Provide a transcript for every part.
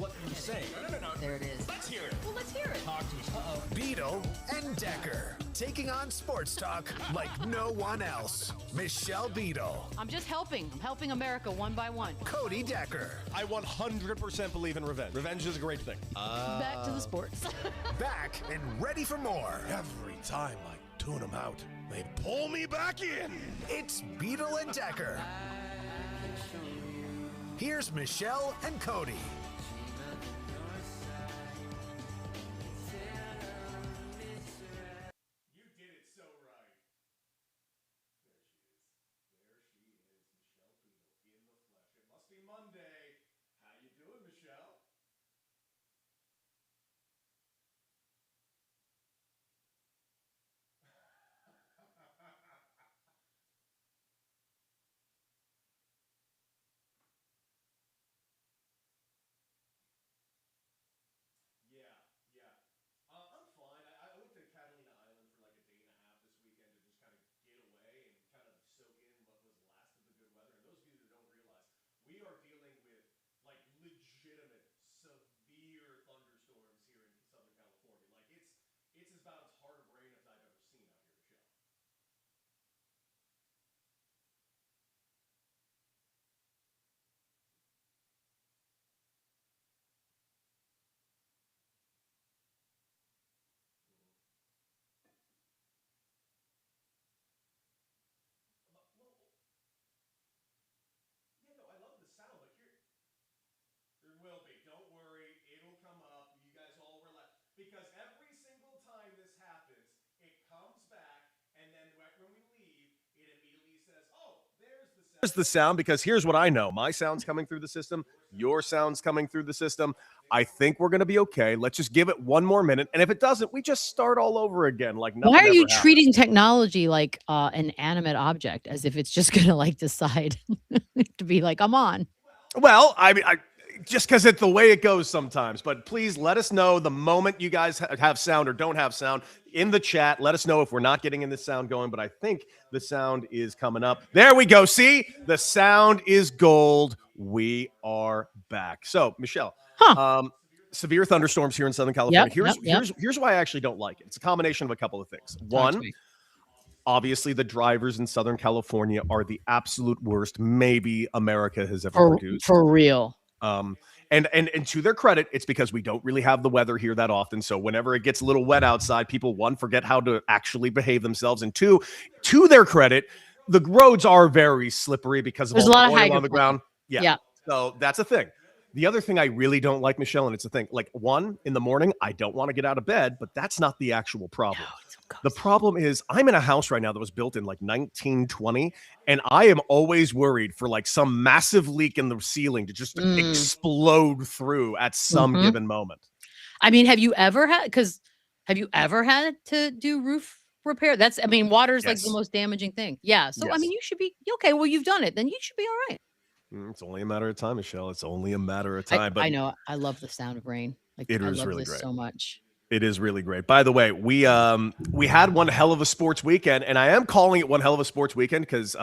what you say. No. There it is. Let's hear it. Well, let's hear it. Talk to us. Uh-oh. Beadle and Decker, taking on sports talk like no one else. Michelle Beadle, I'm just helping. I'm helping America one by one. Cody Decker. I 100% believe in revenge. Revenge is a great thing. Back to the sports. Back and ready for more. Every time I tune them out, they pull me back in. It's Beadle and Decker. Here's Michelle and Cody. You did it so right. There she is. There she is. Michelle Beadle in the flesh. It must be Monday. How you doing, Michelle? Yeah, yeah. I'm fine. I went to Catalina Island for like a day and a half this weekend to just kind of get away and kind of soak in what was last of the good weather. And those of you that don't realize, we are dealing with like legitimate, severe thunderstorms here in Southern California. Like it's about as hard of rain as I've ever seen out here, Michelle. Well, yeah, no, I love the sound, but here there will be. Don't worry, it'll come up. You guys all relax. Because every single time this happens, it comes back, and then right when we leave, it immediately says, "Oh, there's the sound." There's the sound because here's what I know. My sound's coming through the system. Your sound's coming through the system. I think we're going to be okay. Let's just give it one more minute. And if it doesn't, we just start all over again. Like nothing Why are you ever happened. treating technology like an animate object, as if it's just going to like decide to be like, I'm on? Well, I mean, just because it's the way it goes sometimes. But please let us know the moment you guys have sound or don't have sound in the chat. Let us know if we're not getting in the sound going. But I think the sound is coming up. There we go. See, the sound is gold. We are back. So, Michelle, severe thunderstorms here in Southern California. Here's why I actually don't like it. It's a combination of a couple of things. One, obviously, the drivers in Southern California are the absolute worst maybe America has ever produced. For real. And to their credit, it's because we don't really have the weather here that often. So whenever it gets a little wet outside, people, one, forget how to actually behave themselves. And two, to their credit, the roads are very slippery because of There's all a lot the of oil on the hydroplaning. ground. Yeah. So that's a thing. The other thing I really don't like, Michelle, and it's a thing, like one, in the morning, I don't want to get out of bed, but that's not the actual problem. The problem is I'm in a house right now that was built in like 1920, and I am always worried for like some massive leak in the ceiling to just explode through at some given moment. I mean, have you ever had to do roof repair? Water's like the most damaging thing. Yeah. So, Yes. I mean, you should be okay. Well, you've done it. Then you should be all right. It's only a matter of time, Michelle. It's only a matter of time. I know. I love the sound of rain. Like, It I is love really this great. so much. It is really great. By the way, we had one hell of a sports weekend, and I am calling it one hell of a sports weekend because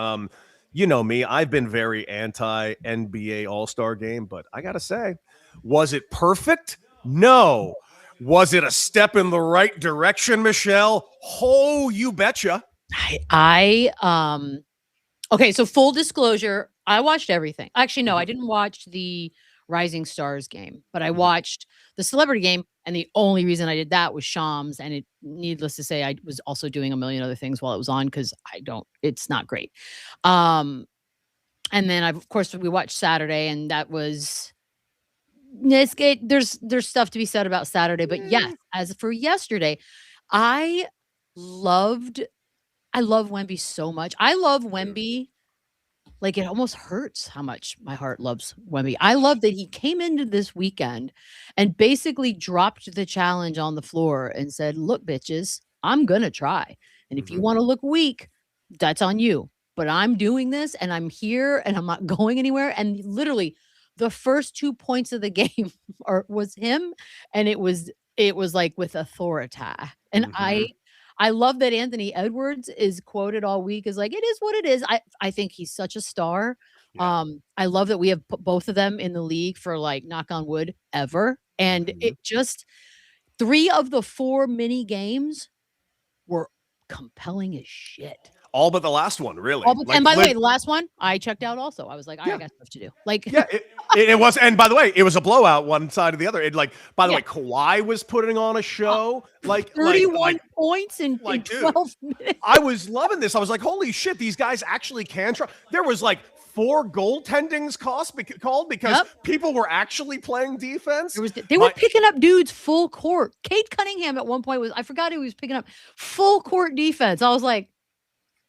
you know me, I've been very anti NBA All-Star game, but I gotta say, was it perfect? No. Was it a step in the right direction, Michelle? Oh, you betcha. Okay, so full disclosure, I watched everything. Actually, no, I didn't watch the Rising Stars game, but I watched the celebrity game, and the only reason I did that was Shams, and needless to say, I was also doing a million other things while it was on because it's not great. And then of course we watched Saturday, and that was there's stuff to be said about Saturday, but yes, as for yesterday, I love Wemby so much. I love Wemby. Like, it almost hurts how much my heart loves Wemby. I love that he came into this weekend and basically dropped the challenge on the floor and said, look, bitches, I'm going to try. And if you want to look weak, that's on you. But I'm doing this, and I'm here, and I'm not going anywhere. And literally the first 2 points of the game was him. And it was like with authority. And I love that Anthony Edwards is quoted all week as like, it is what it is. I think he's such a star. Yeah. I love that we have put both of them in the league for like knock on wood ever. And Mhm. it just 3 of the 4 mini games were compelling as shit. All but the last one, All really. but Like, and by the way, the last one, I checked out also. I was like, "I yeah. got stuff to do." Like, Yeah, it was, and by the way, it was a blowout one side or the other. It like, by the yeah, way, Kawhi was putting on a show, 31 points in dude, 12 minutes. I was loving this. I was like, holy shit, these guys actually can try. There was like 4 goaltendings called because Yep. people were actually playing defense. They were picking up dudes full court. Kate Cunningham at one point I forgot who was picking up full court defense. I was like,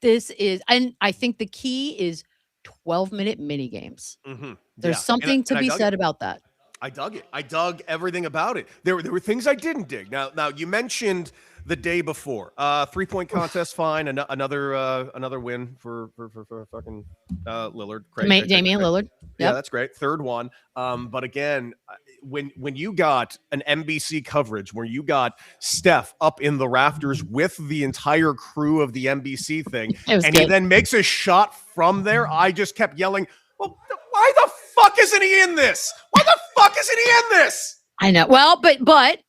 this is, and I think the key is 12-minute mini games. Mhm, There's yeah, something to I be dug said it. about that. I dug it. I dug everything about it. There were things I didn't dig. Now you mentioned the day before. 3-point contest, fine. Another win for fucking Lillard. Great. Damian Lillard. Yeah, Yep. that's great. Third one. But again, when you got an NBC coverage where you got Steph up in the rafters with the entire crew of the NBC thing, It was and he good. then makes a shot from there, I just kept yelling, well, why the fuck isn't he in this? Why the fuck isn't he in this? I know. Well, but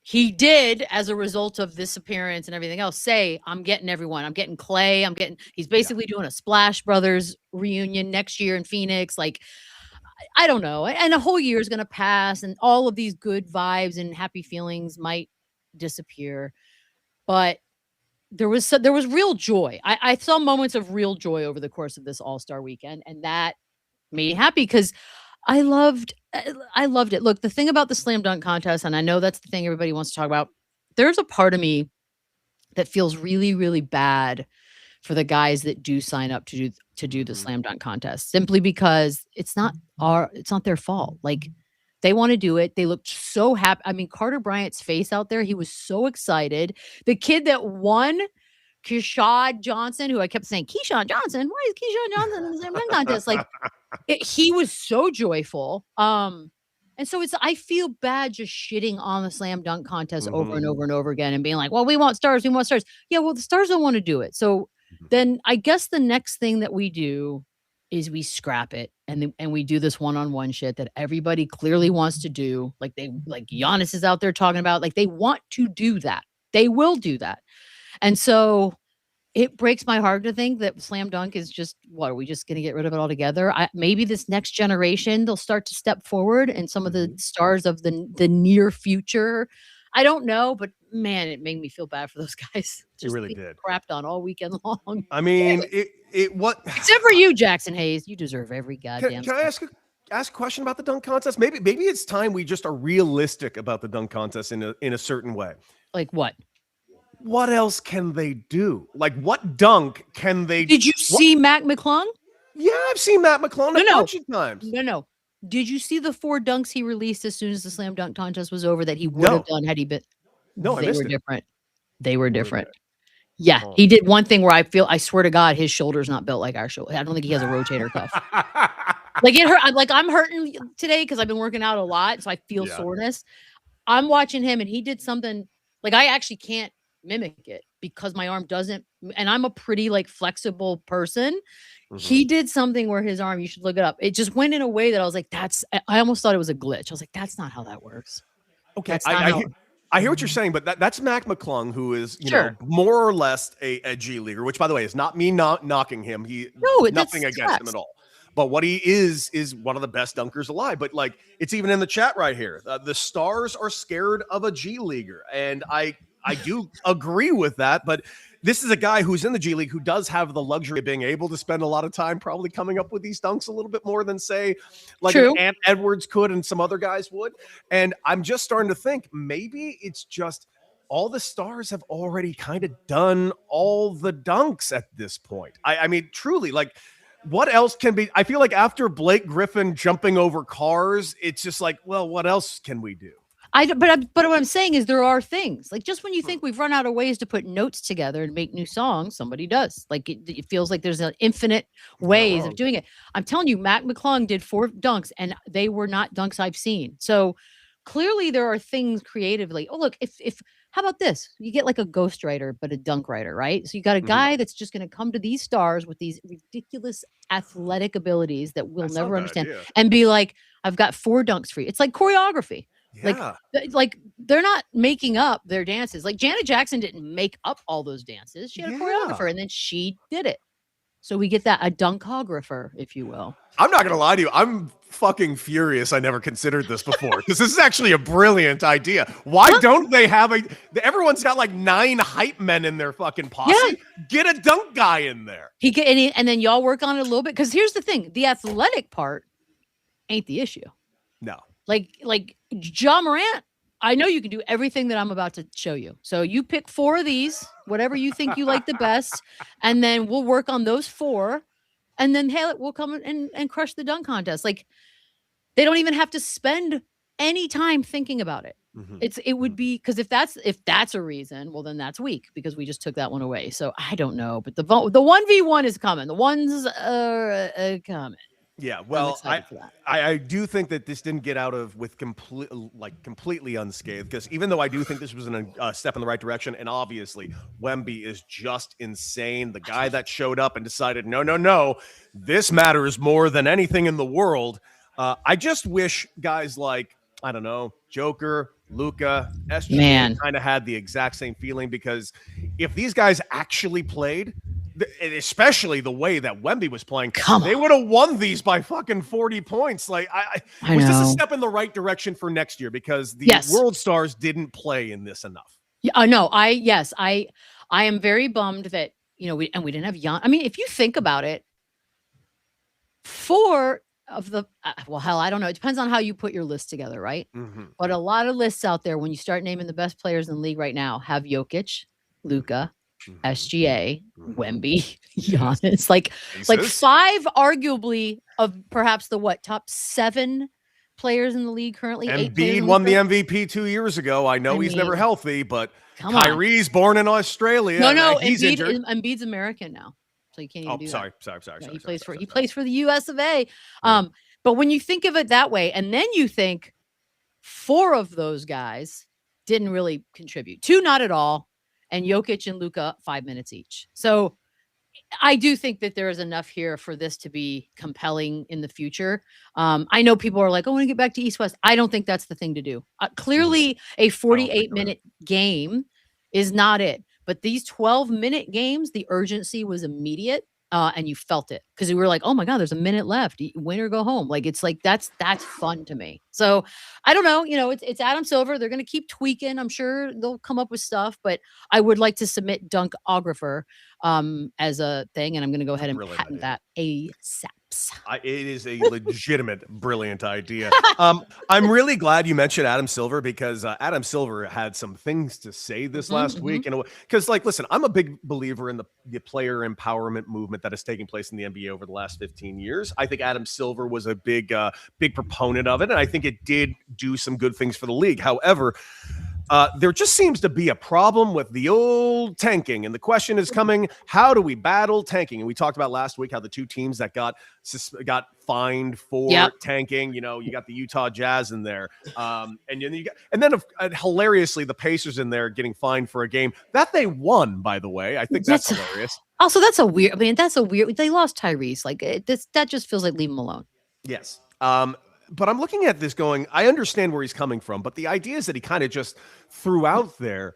he did, as a result of this appearance and everything else, say, I'm getting everyone. I'm getting Clay. He's basically doing a Splash Brothers reunion next year in Phoenix. Like, I don't know. And a whole year is going to pass and all of these good vibes and happy feelings might disappear. But there was real joy. I saw moments of real joy over the course of this All-Star weekend. And that made me happy because I loved it. Look, the thing about the slam dunk contest, and I know that's the thing everybody wants to talk about, there's a part of me that feels really, really bad for the guys that do sign up to do the slam dunk contest simply because it's not their fault. Like they want to do it. They looked so happy. I mean, Carter Bryant's face out there, he was so excited. The kid that won, Keyshawn Johnson, who I kept saying, Keyshawn Johnson, why is Keyshawn Johnson in the slam dunk contest? Like he was so joyful. And so I feel bad just shitting on the slam dunk contest over and over and over again and being like, well, we want stars. Yeah, well, the stars don't want to do it. So then I guess the next thing that we do is we scrap it and we do this one-on-one shit that everybody clearly wants to do. Like Giannis is out there talking about, like they want to do that. They will do that. And so it breaks my heart to think that slam dunk is just, what, are we just going to get rid of it altogether? Maybe this next generation, they'll start to step forward and some of the stars of the near future. I don't know, but man, it made me feel bad for those guys. It really did. Crapped on all weekend long. I mean, what? Except for you, Jackson Hayes. You deserve every goddamn. Can I ask a question about the dunk contest? Maybe it's time we just are realistic about the dunk contest in a certain way. Like what? What else can they do? Like what dunk can they? Did you see Mac McClung? Yeah, I've seen Matt McClung a bunch of times. No. Did you see the 4 dunks he released as soon as the slam dunk contest was over that he would have done had he been? No, I missed it. Different. They were different. Yeah, he did one thing where I swear to God, his shoulder's not built like our shoulder. I don't think he has a rotator cuff. Like it hurt. I'm hurting today because I've been working out a lot, so I feel soreness. I'm watching him, and he did something like I actually can't mimic it because my arm doesn't, and I'm a pretty like flexible person. He did something where his arm, you should look it up. It just went in a way that I was like, I almost thought it was a glitch. I was like, that's not how that works. Okay, I hear what you're saying, but that's Mac McClung, who is know more or less a G leaguer. Which, by the way, is not me knocking him. Nothing against him at all. But what he is one of the best dunkers alive. But like, it's even in the chat right here. The stars are scared of a G leaguer, and I do agree with that. But this is a guy who's in the G League who does have the luxury of being able to spend a lot of time probably coming up with these dunks a little bit more than, say, like an Ant Edwards could and some other guys would. And I'm just starting to think maybe it's just all the stars have already kind of done all the dunks at this point. I mean, truly, like, what else can be? I feel like after Blake Griffin jumping over cars, it's just like, well, what else can we do? But what I'm saying is there are things like just when you think we've run out of ways to put notes together and make new songs, somebody does. Like it feels like there's an infinite ways of doing it. I'm telling you, Mac McClung did 4 dunks and they were not dunks I've seen. So clearly there are things creatively. Oh, look, if How about this? You get like a ghostwriter, but a dunk writer, right? So you got a Mhm. guy that's just going to come to these stars with these ridiculous athletic abilities that we'll That's not a never bad understand idea. and be like, I've got 4 dunks for you. It's like choreography. Like, Yeah. like they're not making up their dances. Like Janet Jackson didn't make up all those dances. She had a choreographer Yeah. and then she did it. So we get that a dunkographer, if you will. I'm not gonna lie to you. I'm fucking furious. I never considered this before because this is actually a brilliant idea. Why don't they have a? Everyone's got like 9 hype men in their fucking posse. Yeah. Get a dunk guy in there. And then y'all work on it a little bit because here's the thing: the athletic part ain't the issue. No. Like Ja Morant, I know you can do everything that I'm about to show you. So you pick 4 of these, whatever you think you like the best, and then we'll work on those 4, and then hey, we'll come and crush the dunk contest. Like they don't even have to spend any time thinking about it. It would be because if that's a reason, well then that's weak because we just took that one away. So I don't know, but the 1v1 is coming. The ones are coming. Yeah, well, excited for that. I do think that this didn't get out of with completely unscathed because even though I do think this was a step in the right direction, and obviously Wemby is just insane. The guy that showed up and decided, no, this matters more than anything in the world. I just wish guys like, I don't know, Joker, Luka, SGA kind of had the exact same feeling because if these guys actually played, especially the way that Wemby was playing, they would have won these by fucking 40 points. Like, I was this a step in the right direction for next year because the world stars didn't play in this enough. Yeah, no, I am very bummed that we didn't have Jan. I mean, if you think about it, 4 of the well, hell, I don't know. It depends on how you put your list together, right? But a lot of lists out there, when you start naming the best players in the league right now, have Jokic, Luka, SGA, Wemby, Giannis, like 5 arguably of perhaps the top 7 players in the league currently. Embiid won the MVP 2 years ago. I know he's never healthy, but Kyrie's born in Australia. No, he's injured. Embiid's American now, so you can't even do that. Sorry. He plays for the US of A. But when you think of it that way, and then you think 4 of those guys didn't really contribute, 2 not at all. And Jokic and Luka 5 minutes each. So I do think that there is enough here for this to be compelling in the future. I know people are like, I want to get back to East West. I don't think that's the thing to do. Clearly, a 48-minute game is not it. But these 12-minute games, the urgency was immediate. And you felt it because we were like, oh my God, there's a minute left. Win or go home. Like, it's like, that's fun to me. So I don't know, it's Adam Silver. They're going to keep tweaking. I'm sure they'll come up with stuff, but I would like to submit Dunkographer as a thing. And I'm going to go ahead and patent that ASAP. It is a legitimate, brilliant idea. I'm really glad you mentioned Adam Silver because Adam Silver had some things to say this last week. And because, listen, I'm a big believer in the player empowerment movement that is taking place in the NBA over the last 15 years. I think Adam Silver was a big proponent of it, and I think it did do some good things for the league. However, there just seems to be a problem with the old tanking. And the question is coming, how do we battle tanking? And we talked about last week how the 2 teams that got fined for tanking, you got the Utah Jazz in there. And then hilariously, the Pacers in there getting fined for a game that they won, by the way. I think that's hilarious. Also, that's a weird, they lost Tyrese. Like that just feels like leave them alone. Yes. But I'm looking at this going, I understand where he's coming from, but the idea is that he kind of just threw out there.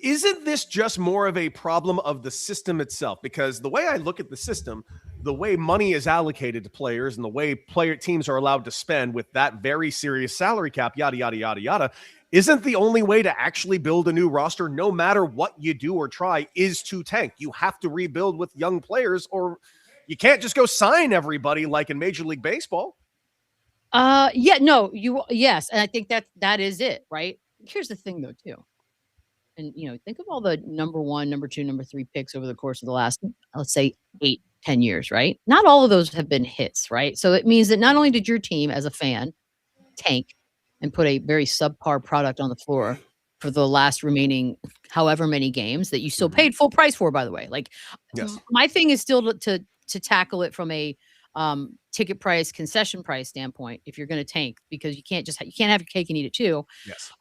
Isn't this just more of a problem of the system itself? Because the way I look at the system, the way money is allocated to players and the way teams are allowed to spend with that very serious salary cap, yada, yada, yada, yada, isn't the only way to actually build a new roster, no matter what you do or try, is to tank. You have to rebuild with young players, or you can't just go sign everybody like in Major League Baseball. Yes. And I think that is it, right? Here's the thing though, too. And, think of all the number 1, number 2, number 3 picks over the course of the last, let's say 8, 10 years, right? Not all of those have been hits, right? So it means that not only did your team as a fan tank and put a very subpar product on the floor for the last remaining however many games that you still paid full price for, by the way. Like, my thing is still to tackle it from a ticket price, concession price standpoint if you're going to tank, because you can't have your cake and eat it too. Yes.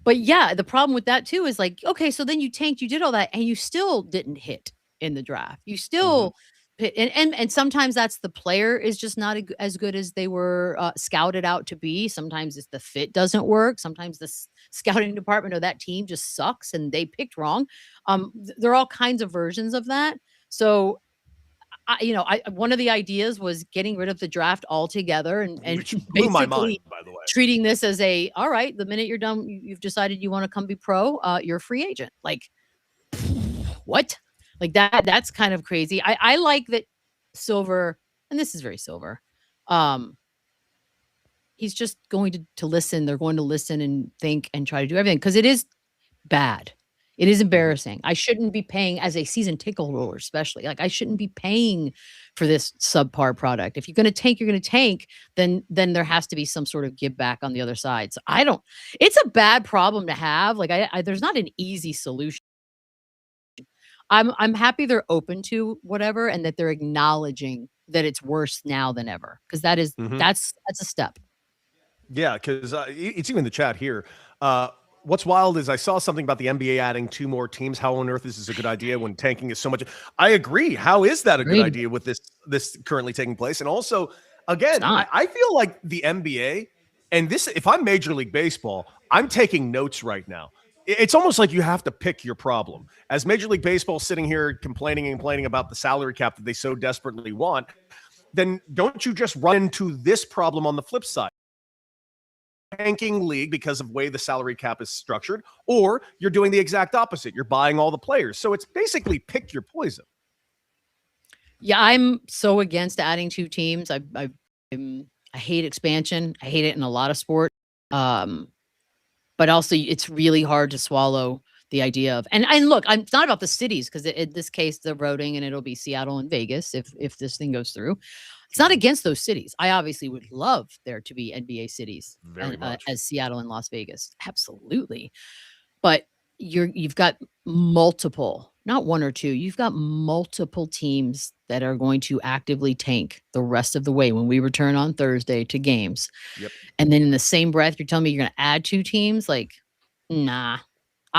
But yeah, the problem with that too is like, okay, so then you tanked, you did all that, and you still didn't hit in the draft. You Mhm. still and sometimes that's the player is just not as good as they were scouted out to be. Sometimes it's the fit doesn't work. Sometimes the scouting department or that team just sucks and they picked wrong. There are all kinds of versions of that. So I one of the ideas was getting rid of the draft altogether and Which blew my mind, basically by the way. treating this as all right, the minute you're done, you've decided you want to come be pro, you're a free agent. Like, what? Like that's kind of crazy. I like that Silver, and this is very Silver. Um, he's just going to listen. They're going to listen and think and try to do everything because it is bad. It is Mhm. embarrassing. I shouldn't be paying as a season ticket holder, especially. Like I shouldn't be paying for this subpar product. If you're going to tank, you're going to tank. Then there has to be some sort of give back on the other side. So I don't. It's a bad problem to have. Like there's not an easy solution. I'm happy they're open to whatever and that they're acknowledging that it's worse now than ever because Mhm. that's a step. Yeah, because it's even in the chat here. What's wild is I saw something about the NBA adding 2 more teams. How on earth is this a good idea when tanking is so much? I agree. How is that a good Agreed. idea with this currently taking place? And also, It's again, I, not. I feel like the NBA and this. If I'm Major League Baseball, I'm taking notes right now. It's almost like you have to pick your problem. As Major League Baseball sitting here complaining and complaining about the salary cap that they so desperately want, then don't you just run into this problem on the flip side? Tanking league because of the way the salary cap is structured, or you're doing the exact opposite. You're buying all the players. So it's basically pick your poison. Yeah, I'm so against adding 2 teams. I hate expansion. I hate it in a lot of sports. Um, but also it's really hard to swallow the idea of and look, it's not about the cities because in this case they're voting and it'll be Seattle and Vegas if this thing goes through. It's not against those cities. I obviously would love there to be NBA cities Very much. as Seattle and Las Vegas. Absolutely. But you've got multiple, not 1 or 2, you've got multiple teams that are going to actively tank the rest of the way when we return on Thursday to games. Yep. And then in the same breath, you're telling me you're gonna add 2 teams? Like, nah.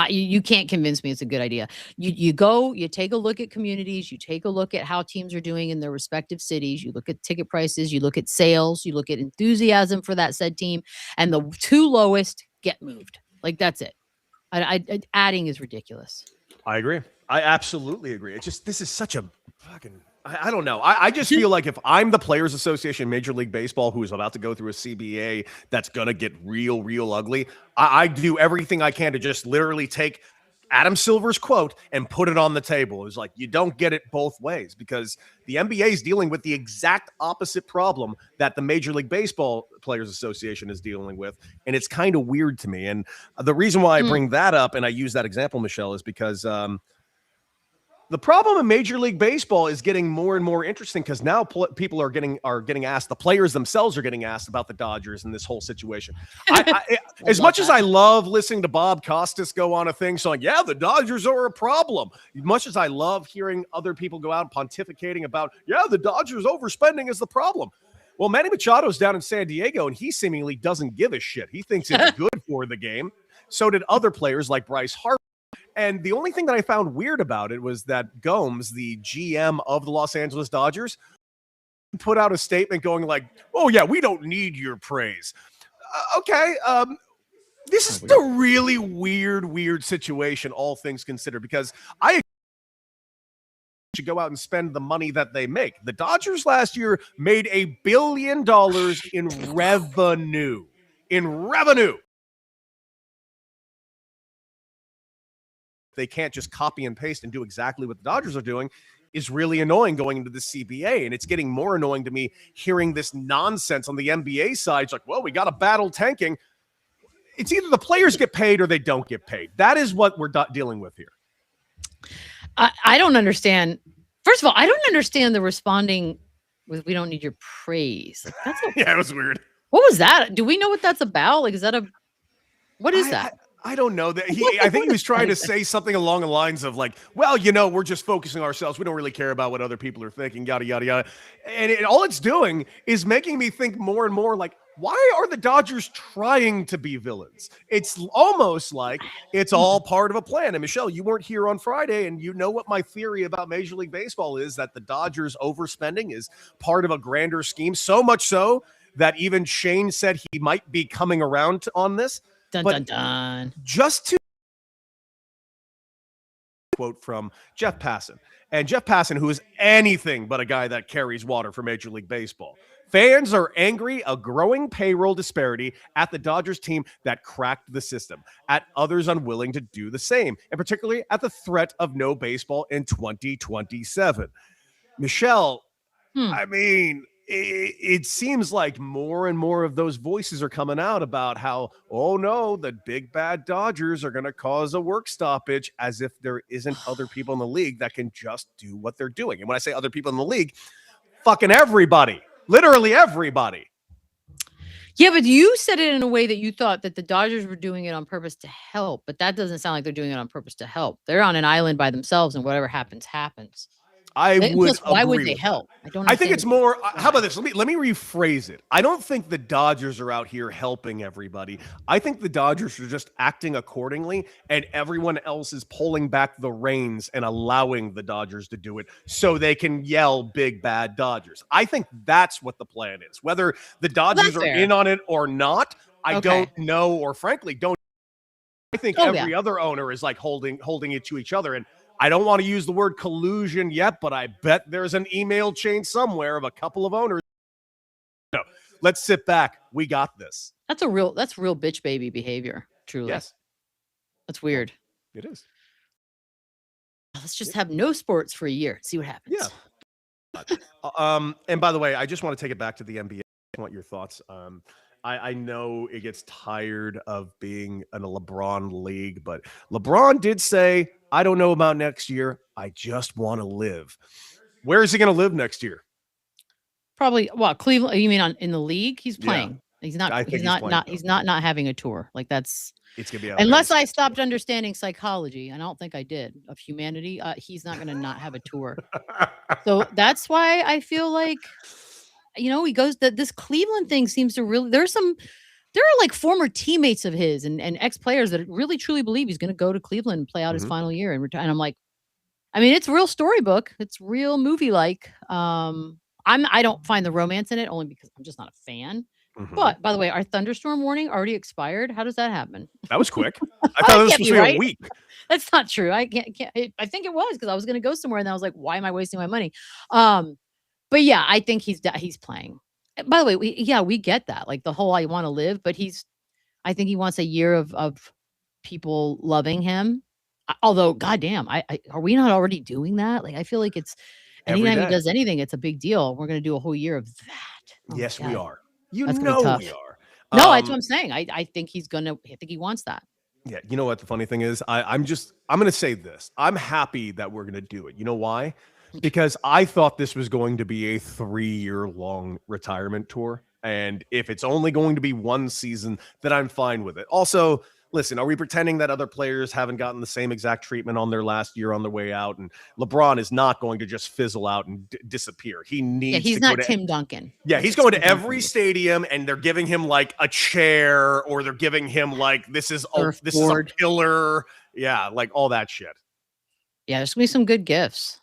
You can't convince me it's a good idea. You go, you take a look at communities, you take a look at how teams are doing in their respective cities, you look at ticket prices, you look at sales, you look at enthusiasm for that said team, and the 2 lowest get moved. Like, that's it. Adding is ridiculous. I agree. I absolutely agree. It's just this is such a fucking. I don't know. I just feel like if I'm the Players Association, Major League Baseball, who is about to go through a CBA that's gonna get real ugly, I do everything I can to just literally take Adam Silver's quote and put it on the table. It's like you don't get it both ways because the NBA is dealing with the exact opposite problem that the Major League Baseball Players Association is dealing with, and it's kind of weird to me. And the reason why I Mm. bring that up and I use that example, Michelle, is because the problem in Major League Baseball is getting more and more interesting because now people are getting asked. The players themselves are getting asked about the Dodgers and this whole situation. As love much as that. I love listening to Bob Costas go on a thing saying, "Yeah, the Dodgers are a problem," much as I love hearing other people go out pontificating about, "Yeah, the Dodgers overspending is the problem." Well, Manny Machado's down in San Diego, and he seemingly doesn't give a shit. He thinks it's good for the game. So did other players like Bryce Harper. And the only thing that I found weird about it was that Gomes, the GM of the Los Angeles Dodgers, put out a statement going like, "Oh yeah, we don't need your praise." Okay, this is a really weird situation, all things considered, because I should go out and spend the money that they make. The Dodgers last year made $1 billion in revenue. In revenue. They can't just copy and paste and do exactly what the Dodgers are doing is really annoying going into the CBA. And it's getting more annoying to me hearing this nonsense on the NBA side. It's like, well, we got to battle tanking. It's either the players get paid or they don't get paid. That is what we're dealing with here. I don't understand. First of all, I don't understand the responding with "we don't need your praise." Like, Yeah, it was weird. What was that? Do we know what that's about? Like, is that what is that? I don't know that I think he was trying to say something along the lines of like, well, we're just focusing ourselves. We don't really care about what other people are thinking, yada, yada, yada. And all it's doing is making me think more and more like, Why are the Dodgers trying to be villains? It's almost like it's all part of a plan. And Michelle, you weren't here on Friday, and you know what my theory about Major League Baseball is, that the Dodgers overspending is part of a grander scheme. So much so that even Shane said he might be coming around on this. Dun, But dun, dun. just to quote from Jeff Passan. And Jeff Passan, who is anything but a guy that carries water for Major League Baseball. Fans are angry, a growing payroll disparity at the Dodgers team that cracked the system, at others unwilling to do the same, and particularly at the threat of no baseball in 2027. Michelle, I mean, it seems like more and more of those voices are coming out about how, oh no, the big bad Dodgers are going to cause a work stoppage, as if there isn't other people in the league that can just do what they're doing. And when I say other people in the league, fucking everybody, literally everybody. Yeah, but you said it in a way that you thought that the Dodgers were doing it on purpose to help, but that doesn't sound like they're doing it on purpose to help. They're on an island by themselves, and whatever happens, happens. I would. Why would agree they with help? that. I don't. I think it's understand more. How about this? Let me rephrase it. I don't think the Dodgers are out here helping everybody. I think the Dodgers are just acting accordingly, and everyone else is pulling back the reins and allowing the Dodgers to do it so they can yell "Big Bad Dodgers." I think that's what the plan is. Whether the Dodgers are fair. in on it or not, I Okay. don't know, or frankly, don't. I think Oh, every other owner is like holding it to each other. And I don't want to use the word collusion yet, but I bet there's an email chain somewhere of a couple of owners. No, let's sit back. We got this. That's real bitch baby behavior. Truly. Yes, That's weird. it is. Let's just have no sports for a year. See what happens. Yeah. And by the way, I just want to take it back to the NBA. I want your thoughts. I know it gets tired of being in a LeBron league, but LeBron did say, I don't know about next year. I just want to live. Where is he going to live next year? Probably. What, Cleveland? You mean in the league? He's playing. Yeah. He's not. I think He's not having a tour. Like that's. It's gonna be unless I stopped understanding psychology. I don't think I did of humanity. He's not going to not have a tour. So that's why I feel like, he goes that this Cleveland thing seems to really. There are like former teammates of his and ex-players that really truly believe he's going to go to Cleveland and play out his final year and retire. And I'm like, I mean, it's real storybook. It's real movie-like. I don't find the romance in it, only because I'm just not a fan. But by the way, our thunderstorm warning already expired. How does that happen? That was quick. I thought it was supposed to be right? a week. That's not true. I can't. I think it was because I was going to go somewhere and I was like, why am I wasting my money? But yeah, I think he's playing. By the way, we get that, like the whole I want to live, but I think he wants a year of people loving him. Although, goddamn, are we not already doing that? Like, I feel like it's anytime he does anything, it's a big deal. We're going to do a whole year of that. Oh, yes, we are. That's gonna be tough. We are. No, that's what I'm saying. I think I think he wants that. Yeah, you know what the funny thing is? I'm going to say this. I'm happy that we're going to do it. You know why? Because I thought this was going to be a 3-year long retirement tour. And if it's only going to be one season, then I'm fine with it. Also, listen, are we pretending that other players haven't gotten the same exact treatment on their last year on their way out? And LeBron is not going to just fizzle out and disappear. He needs he's to not go to Tim Duncan. Yeah, he's going to every stadium, and they're giving him like a chair, or they're giving him like this is a pillar. Yeah, like all that shit. Yeah, there's gonna be some good gifts.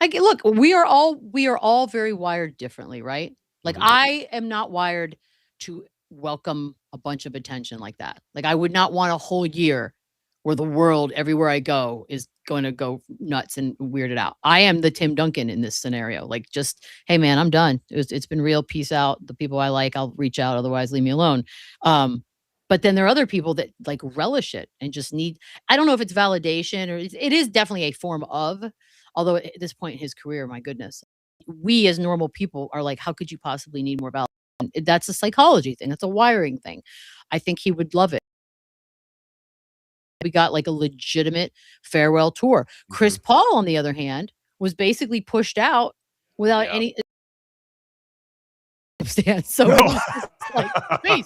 Look, we are all very wired differently, right? Like I am not wired to welcome a bunch of attention like that. Like I would not want a whole year where the world everywhere I go is going to go nuts and weird it out. I am the Tim Duncan in this scenario. Like just, hey man, I'm done. It's been real. Peace out. The people I like, I'll reach out. Otherwise, leave me alone. But then there are other people that like relish it and just need, I don't know if it's validation or it is definitely a form of, although at this point in his career, my goodness, we as normal people are like, how could you possibly need more validation? That's a psychology thing. That's a wiring thing. I think he would love it. We got like a legitimate farewell tour. Chris Paul, on the other hand, was basically pushed out without any circumstance. So it was just like face.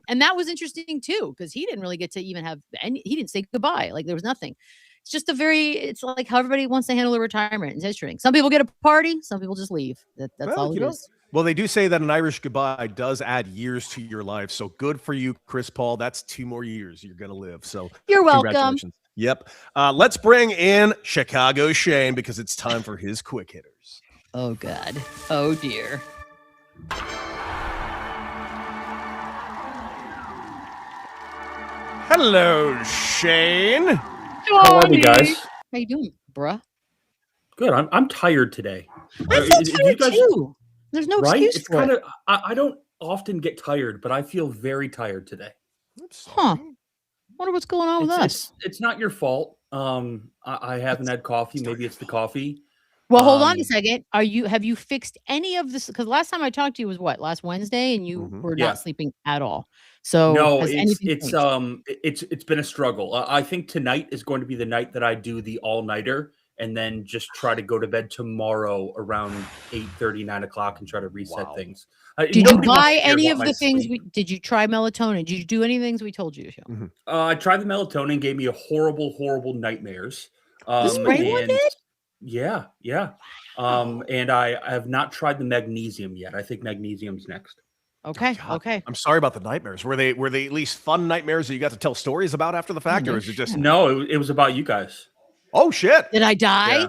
And that was interesting too, because he didn't really get to even have any, he didn't say goodbye. Like there was nothing. It's just it's like how everybody wants to handle a retirement. It's interesting. Some people get a party, some people just leave. That's all it is. Well, they do say that an Irish goodbye does add years to your life. So good for you, Chris Paul. That's 2 more years you're going to live. So You're welcome. congratulations. Yep. Let's bring in Chicago Shane because it's time for his quick hitters. Oh, God. Oh, dear. Hello, Shane. How are you guys? How you doing, bruh? Good. I'm tired today. I feel tired too. There's no right? excuse It's for kind it. of I don't often get tired, but I feel very tired today. Huh. Wonder what's going on with us. It's not your fault. I haven't had coffee. Maybe it's the coffee. Well, hold on a second. Have you fixed any of this? Because last time I talked to you was what, last Wednesday, and you were Yeah. not sleeping at all. So No, has anything changed? it's been a struggle. I think tonight is going to be the night that I do the all-nighter and then just try to go to bed tomorrow around 8:30, 9 o'clock and try to reset things. Did you Nobody wants buy to hear any about of my the things sleep. did you try melatonin? Did you do any things we told you to? I tried the melatonin, gave me a horrible nightmares. The spray one did? Yeah. And I have not tried the magnesium yet. I think magnesium's next. Okay. God, Okay. I'm sorry about the nightmares. Were they at least fun nightmares that you got to tell stories about after the fact, no or is it just? No, it was about you guys. Oh shit! Did I die?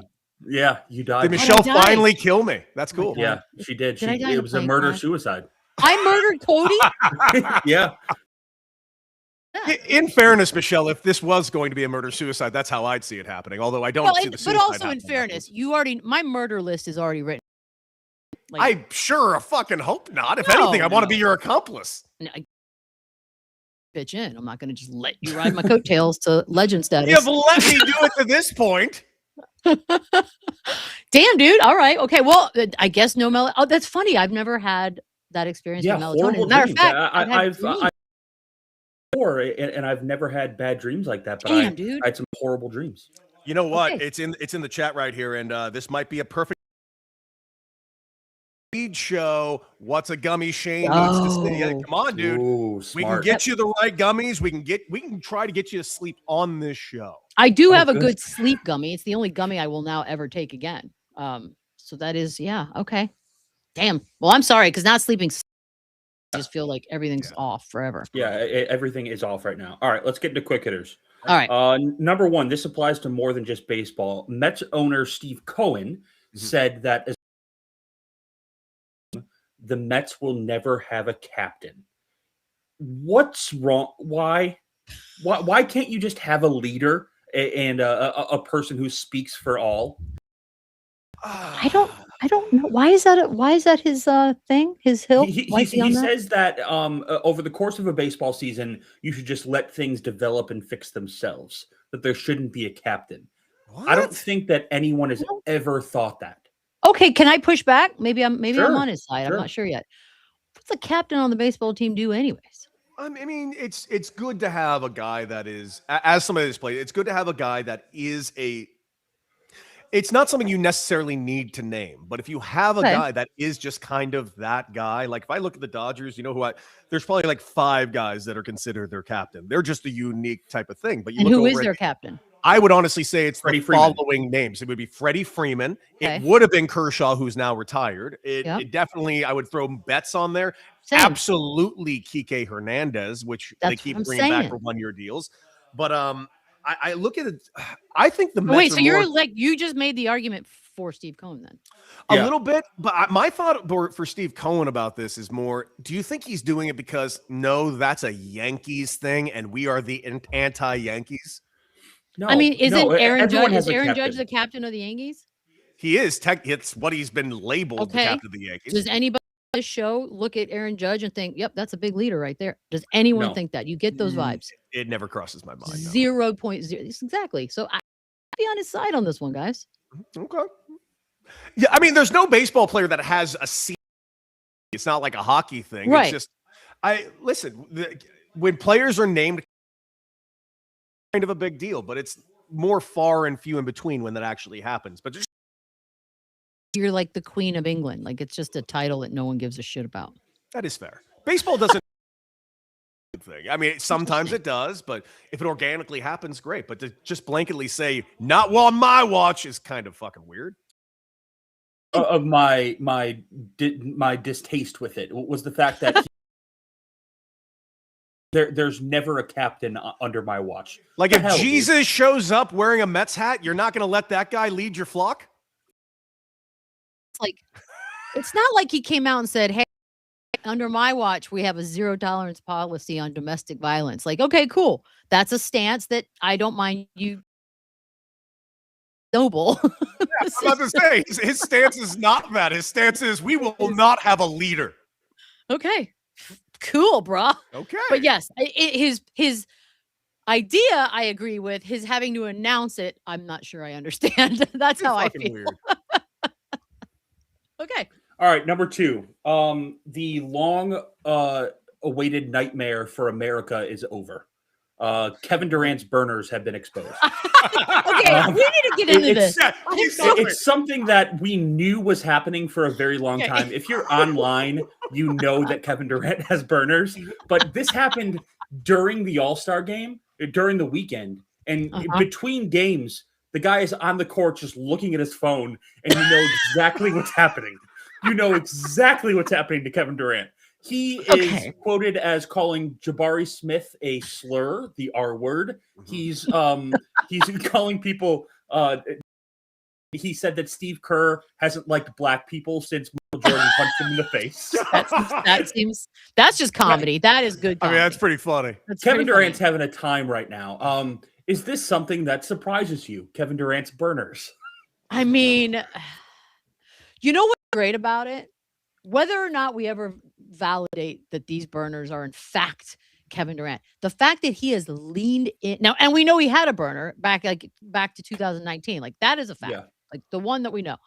Yeah, you died. Did Michelle die? finally kill me? That's cool. Yeah, she did. Did I die in It a was a plane murder crash? suicide. I murdered Cody? Yeah. In fairness, Michelle, if this was going to be a murder suicide, that's how I'd see it happening. Although I don't see the suicide. But also in happening fairness, my murder list is already written. I sure fucking hope not. If No, anything, I want to no. be your accomplice. Pitch in. I'm not going to just let you ride my coattails to legend status. You've let me do it to this point. Damn, dude. All right. Okay. Well, I guess no melatonin. Oh, that's funny. I've never had that experience with melatonin. As horrible a matter of dreams. fact, and I've never had bad dreams like that. But Damn, dude. I had some horrible dreams. You know what? Okay. It's in the chat right here, and this might be a perfect feed show. What's a gummy Shane needs to say? Yeah, come on, dude. Ooh, We can smart. get you the right gummies. We can try to get you to sleep on this show. I do have a good. good sleep gummy. It's the only gummy I will now ever take again. So that is, yeah, okay. Damn. Well, I'm sorry because not sleeping. I just feel like everything's off forever. Yeah, everything is off right now. All right, let's get into quick hitters. All right. Number one, this applies to more than just baseball. Mets owner Steve Cohen said that the Mets will never have a captain. What's wrong? Why can't you just have a leader and a person who speaks for all? I don't know. Why is that his thing? His hill? He says that over the course of a baseball season, you should just let things develop and fix themselves. That there shouldn't be a captain. What? I don't think that anyone has ever thought that. Okay, can I push back? Maybe I'm Sure, on his side. sure. I'm not sure yet. What's the captain on the baseball team do anyways? I mean, it's good to have a guy that is, as somebody that's played, it's good to have a guy that is it's not something you necessarily need to name, but if you have a guy that is just kind of that guy, like if I look at the Dodgers, you know there's probably like 5 guys that are considered their captain. They're just a unique type of thing. But you And look who is over their at, captain? I would honestly say it's Freddie the Freeman. following names. It would be Freddie Freeman. Okay. It would have been Kershaw, who's now retired. Yep. It definitely, I would throw bets on there. Same. Absolutely Kike Hernandez, which they That's keep what I'm bringing back saying. for 1-year deals. But I look at it. I think the Mets Wait, are so you're more, like you just made the argument for Steve Cohen then? a little bit. But my thought for Steve Cohen about this is more: do you think he's doing it because no, that's a Yankees thing, and we are the anti-Yankees? No, I mean, isn't Aaron everyone Judge has a Judge captain. the captain of the Yankees? He is. It's what he's been labeled the Okay. captain of the Yankees. Does anybody on this show look at Aaron Judge and think, "Yep, that's a big leader right there"? Does anyone No. think that? You get those vibes? It never crosses my mind. No. 0.0. Exactly. So I'll be on his side on this one, guys. Okay. Yeah, I mean, there's no baseball player that has a seat. It's not like a hockey thing. Right. It's just, when players are named, kind of a big deal, but it's more far and few in between when that actually happens. But just You're like the Queen of England. Like it's just a title that no one gives a shit about. that is fair. Baseball doesn't. Thing. I mean, sometimes it does, but if it organically happens, great. But to just blanketly say, not on my watch is kind of fucking weird. of my distaste with it was the fact that there's never a captain under my watch. Like The if hell, dude? Jesus shows up wearing a Mets hat, you're not going to let that guy lead your flock? Like, it's not like he came out and said, "Hey, under my watch, we have a 0 tolerance policy on domestic violence." Like, okay, cool. That's a stance that I don't mind you noble. I'm about to say, his stance is not that. His stance is we will not have a leader. Okay, cool, bruh. Okay. But yes, his idea, I agree with. His having to announce it, I'm not sure I understand. That's how I fucking feel. weird. Okay. All right, number 2. The long awaited nightmare for America is over. Kevin Durant's burners have been exposed. Okay, we need to get into this. It's something that we knew was happening for a very long time. If you're online, you know that Kevin Durant has burners. But this happened during the All-Star game, during the weekend. And between games, the guy is on the court just looking at his phone, and you know exactly what's happening. You know exactly what's happening to Kevin Durant. He is quoted as calling Jabari Smith a slur, the R word. He's calling people. He said that Steve Kerr hasn't liked black people since Michael Jordan punched him in the face. That's just comedy. That is good comedy. I mean, that's pretty funny. Kevin Durant's having a time right now. Is this something that surprises you, Kevin Durant's burners? I mean, you know what's great about it? Whether or not we ever validate that these burners are in fact Kevin Durant, the fact that he has leaned in now, and we know he had a burner back to 2019, like that is a fact, like the one that we know.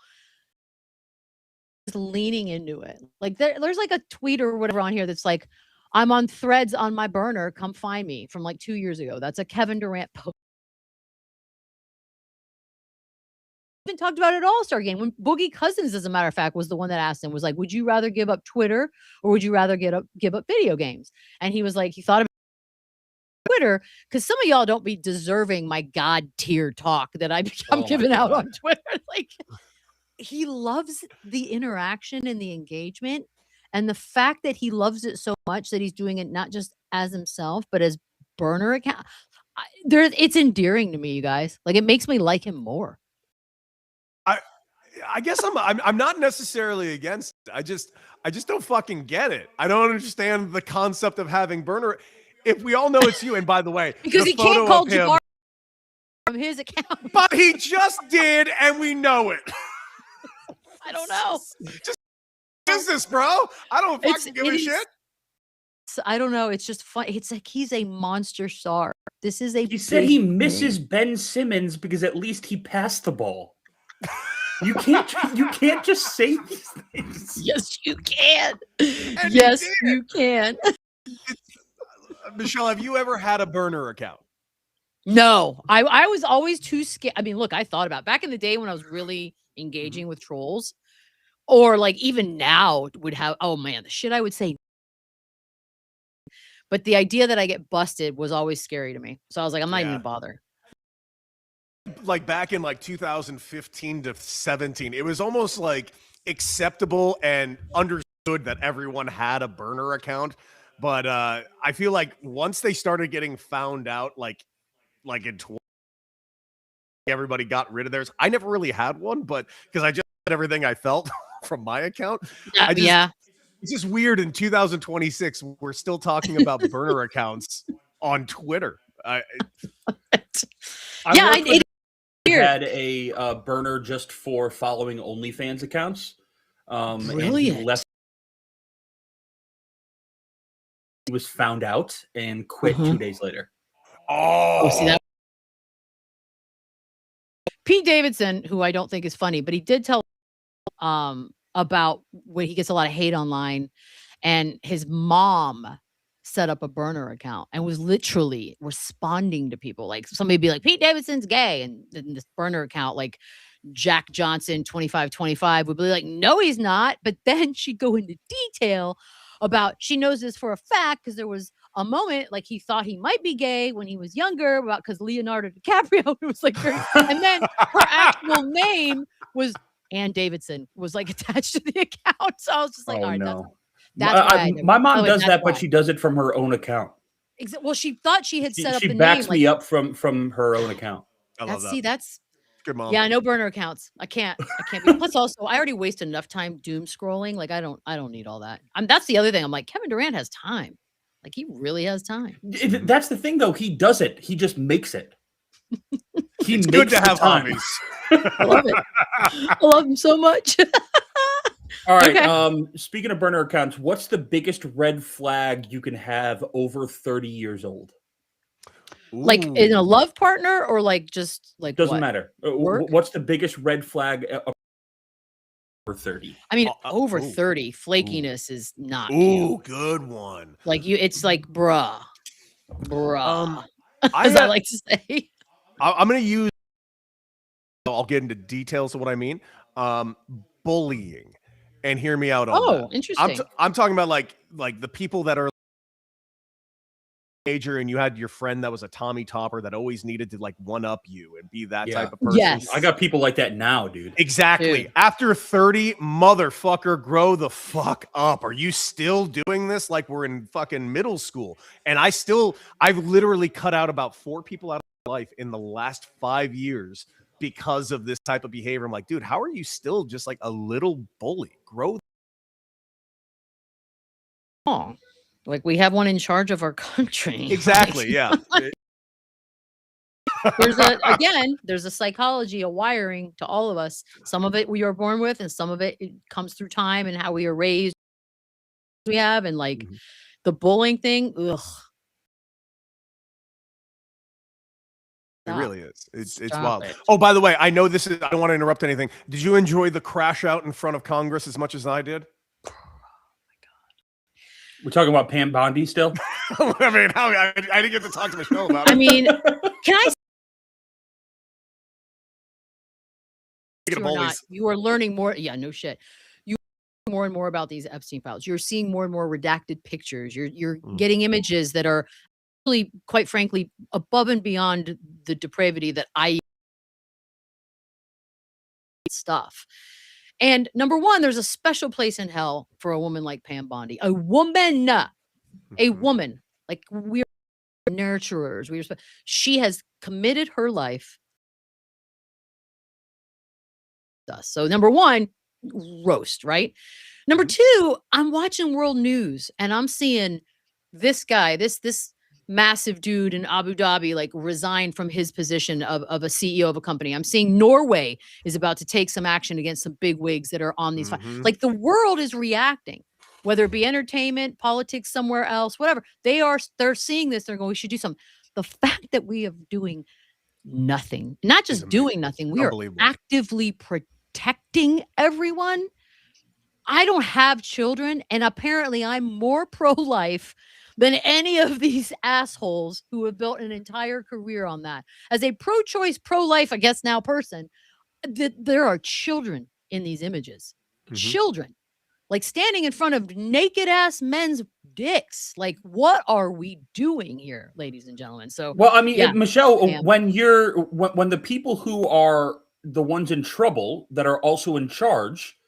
Just leaning into it, like there's like a tweet or whatever on here that's like, "I'm on Threads on my burner, come find me," from like 2 years ago. That's a Kevin Durant post. Even talked about it at All-Star game when Boogie Cousins, as a matter of fact, was the one that asked him, was like, "Would you rather give up Twitter or would you rather give up video games?" And he was like, he thought about Twitter, because some of y'all don't be deserving my God tier talk that I'm giving out on Twitter. Like, he loves the interaction and the engagement, and the fact that he loves it so much that he's doing it not just as himself but as burner account. It's endearing to me, you guys. Like, it makes me like him more. I guess I'm not necessarily against it. I just don't fucking get it. I don't understand the concept of having burner. If we all know it's you, and by the way, because he can't call Jabari from his account, but he just did, and we know it. I don't know. Just is this, bro? I don't fucking give a shit. I don't know. It's just fun. It's like he's a monster star. This is a. He said he misses Ben Simmons because at least he passed the ball. You can't just say these things. Yes, you can. And yes, you can. Michelle, have you ever had a burner account? No, I was always too scared. I mean, look, I thought about back in the day when I was really engaging with trolls, or like even now would have. Oh man, the shit I would say. But the idea that I get busted was always scary to me. So I was like, I'm not even gonna bother. Like back in like 2015 to 17, it was almost like acceptable and understood that everyone had a burner account. But I feel like once they started getting found out, like in 20, everybody got rid of theirs. I never really had one, but because I just had everything I felt from my account. It's just weird in 2026, we're still talking about burner accounts on Twitter. I had a burner just for following OnlyFans accounts. Brilliant. He was found out and quit 2 days later. Oh, see that? Pete Davidson, who I don't think is funny, but he did tell about when he gets a lot of hate online, and his mom set up a burner account and was literally responding to people. Like somebody be like, Pete Davidson's gay, and then this burner account, like Jack Johnson 2525, would be like, no, he's not. But then she'd go into detail about, she knows this for a fact because there was a moment like he thought he might be gay when he was younger, because Leonardo DiCaprio was like, and then her actual name was Ann Davidson was like attached to the account. So I was just like, all right, no. that's why I never, My mom by the way, does that's that, why. but she does it from her own account. Well, she thought she had set up She the backs name. me Like, up from her own account. I love that. see, that's Good mom. yeah, no burner accounts. I can't be. Plus, also, I already wasted enough time doom scrolling. Like, I don't need all that. That's the other thing. I'm like, Kevin Durant has time. Like, he really has time. That's the thing, though. He does it. He just makes it. It's good to have hobbies. I love it. I love him so much. All right. Okay. Speaking of burner accounts, what's the biggest red flag you can have over 30 years old? Like in a love partner, or like just like doesn't what? matter. Work? What's the biggest red flag over 30? I mean, over 30, flakiness is not Ooh, cute. good one. Like it's like bruh. I as I like to say. I'm going to use. I'll get into details of what I mean. Bullying, and hear me out on that. Interesting. I'm talking about like the people that are major, and you had your friend that was a Tommy Topper that always needed to like one up you and be that type of person. Yes. I got people like that now, dude. Exactly. Dude. After 30, motherfucker, grow the fuck up. Are you still doing this like we're in fucking middle school? And I've literally cut out about 4 people out of my life in the last 5 years because of this type of behavior. I'm like, dude, how are you still just like a little bully? Grow. Oh, like we have one in charge of our country. Exactly. Yeah. There's a psychology, a wiring to all of us. Some of it we are born with, and some of it comes through time and how we are raised. We have, and like the bullying thing. Ugh. It really is. It's wild. It. Oh, by the way, I know this is. I don't want to interrupt anything. Did you enjoy the crash out in front of Congress as much as I did? We're talking about Pam Bondi still. I mean, I didn't get to talk to Michelle about it. I mean, can I? You are learning more. Yeah, no shit. You more and more about these Epstein files. You're seeing more and more redacted pictures. You're getting images that are really, quite frankly, above and beyond the depravity that I stuff. And number one, there's a special place in hell for a woman like Pam Bondi. A woman. Like we're nurturers. She has committed her life. So number one, roast, right? Number two, I'm watching world news and I'm seeing this guy, this massive dude in Abu Dhabi, like resign from his position of a CEO of a company. I'm seeing Norway is about to take some action against some big wigs that are on these. Like the world is reacting, whether it be entertainment, politics, somewhere else, whatever. They're seeing this. They're going, we should do something. The fact that we are doing nothing, not just doing nothing, we are actively protecting everyone. I don't have children, and apparently I'm more pro-life than any of these assholes who have built an entire career on that. As a pro-choice, pro-life, I guess now person, there are children in these images. Children. Like standing in front of naked ass men's dicks. Like, what are we doing here, ladies and gentlemen? So, well, I mean, Michelle, when the people who are the ones in trouble that are also in charge,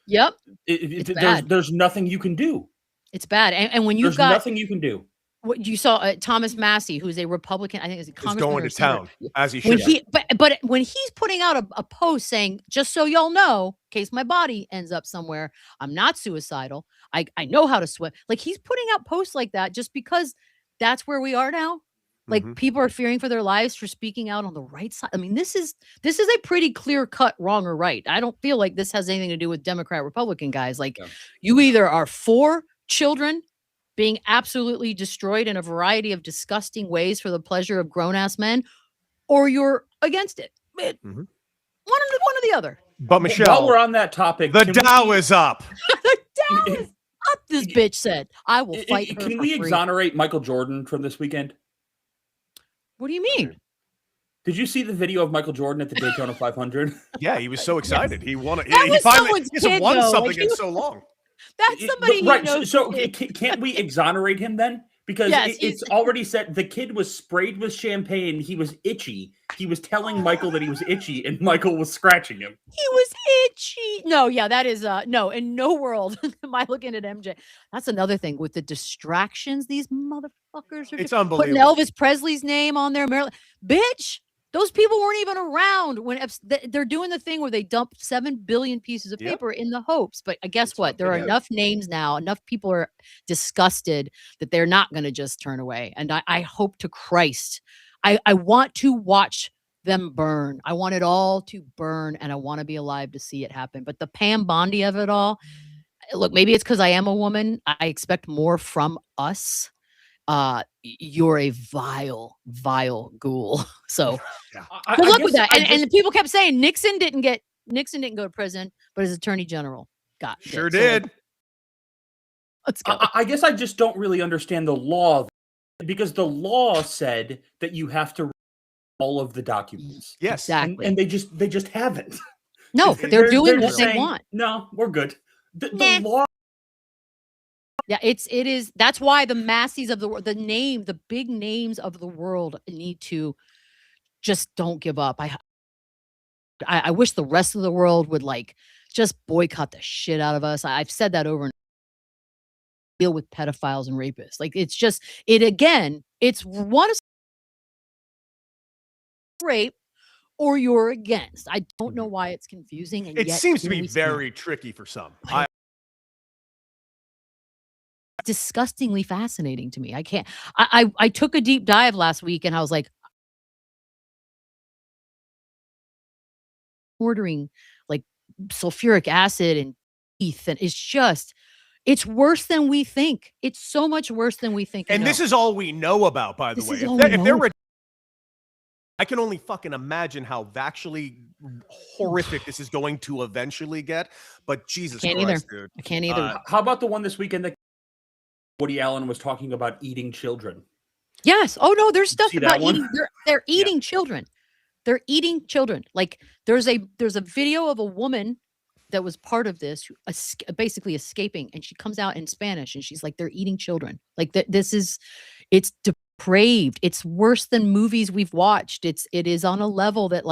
there's nothing you can do. It's bad. And when you've got nothing you can do. What you saw, Thomas Massey, who's a Republican, I think is a congressman, going to town as he should. But when he's putting out a post saying, just so y'all know, in case my body ends up somewhere, I'm not suicidal. I know how to swim. Like he's putting out posts like that just because that's where we are now. Like people are fearing for their lives for speaking out on the right side. I mean, this is a pretty clear cut wrong or right. I don't feel like this has anything to do with Democrat, Republican guys. Like you either are for children being absolutely destroyed in a variety of disgusting ways for the pleasure of grown-ass men, or you're against it. One or the other. But Michelle, while we're on that topic, the Dow is up. The Dow is up, this bitch said. I will fight her Can we exonerate Michael Jordan from this weekend? What do you mean? Did you see the video of Michael Jordan at the Daytona 500? Yeah, he was so excited. He won it. He finally won something in so long. That's somebody right. So can't we exonerate him then? Because Yes, it's already said the kid was sprayed with champagne. He was itchy. He was telling Michael that he was itchy, and Michael was scratching him. He was itchy. No, yeah, that is no, in no world am I looking at MJ. That's another thing with the distractions these motherfuckers are It's putting unbelievable. Elvis Presley's name on there. Bitch, those people weren't even around when they're doing the thing where they dump 7 billion pieces of paper in the hopes. But guess what? There are enough names now. Enough people are disgusted that they're not going to just turn away. And I hope to Christ, I want to watch them burn. I want it all to burn, and I want to be alive to see it happen. But the Pam Bondi of it all, look, maybe it's because I am a woman. I expect more from us. You're a vile, vile ghoul. So good luck with that. And people kept saying Nixon didn't go to prison, but his attorney general sure did. So, let's go. I guess I just don't really understand the law, because the law said that you have to read all of the documents. Yes, exactly. And they just haven't. No, they're doing what they want. No, we're good. The law. Yeah, it is. That's why the masses of the world, the big names of the world need to just don't give up. I wish the rest of the world would just boycott the shit out of us. I've said that over and deal with pedophiles and rapists. It's one rape or you're against. I don't know why it's confusing. And it yet seems to be very tricky for some. Disgustingly fascinating to me. I can't. I took a deep dive last week and I was like, ordering sulfuric acid and teeth, and it's worse than we think. It's so much worse than we think. And this is all we know about, by the way. If there were, I can only fucking imagine how actually horrific this is going to eventually get. But Jesus Christ, dude. I can't either. How about the one this weekend that Woody Allen was talking about eating children? Yes. Oh no, there's stuff about eating. They're eating children. They're eating children. Like there's a video of a woman that was part of this, who basically escaping, and she comes out in Spanish and she's like, they're eating children. Like it's depraved. It's worse than movies we've watched. It is on a level that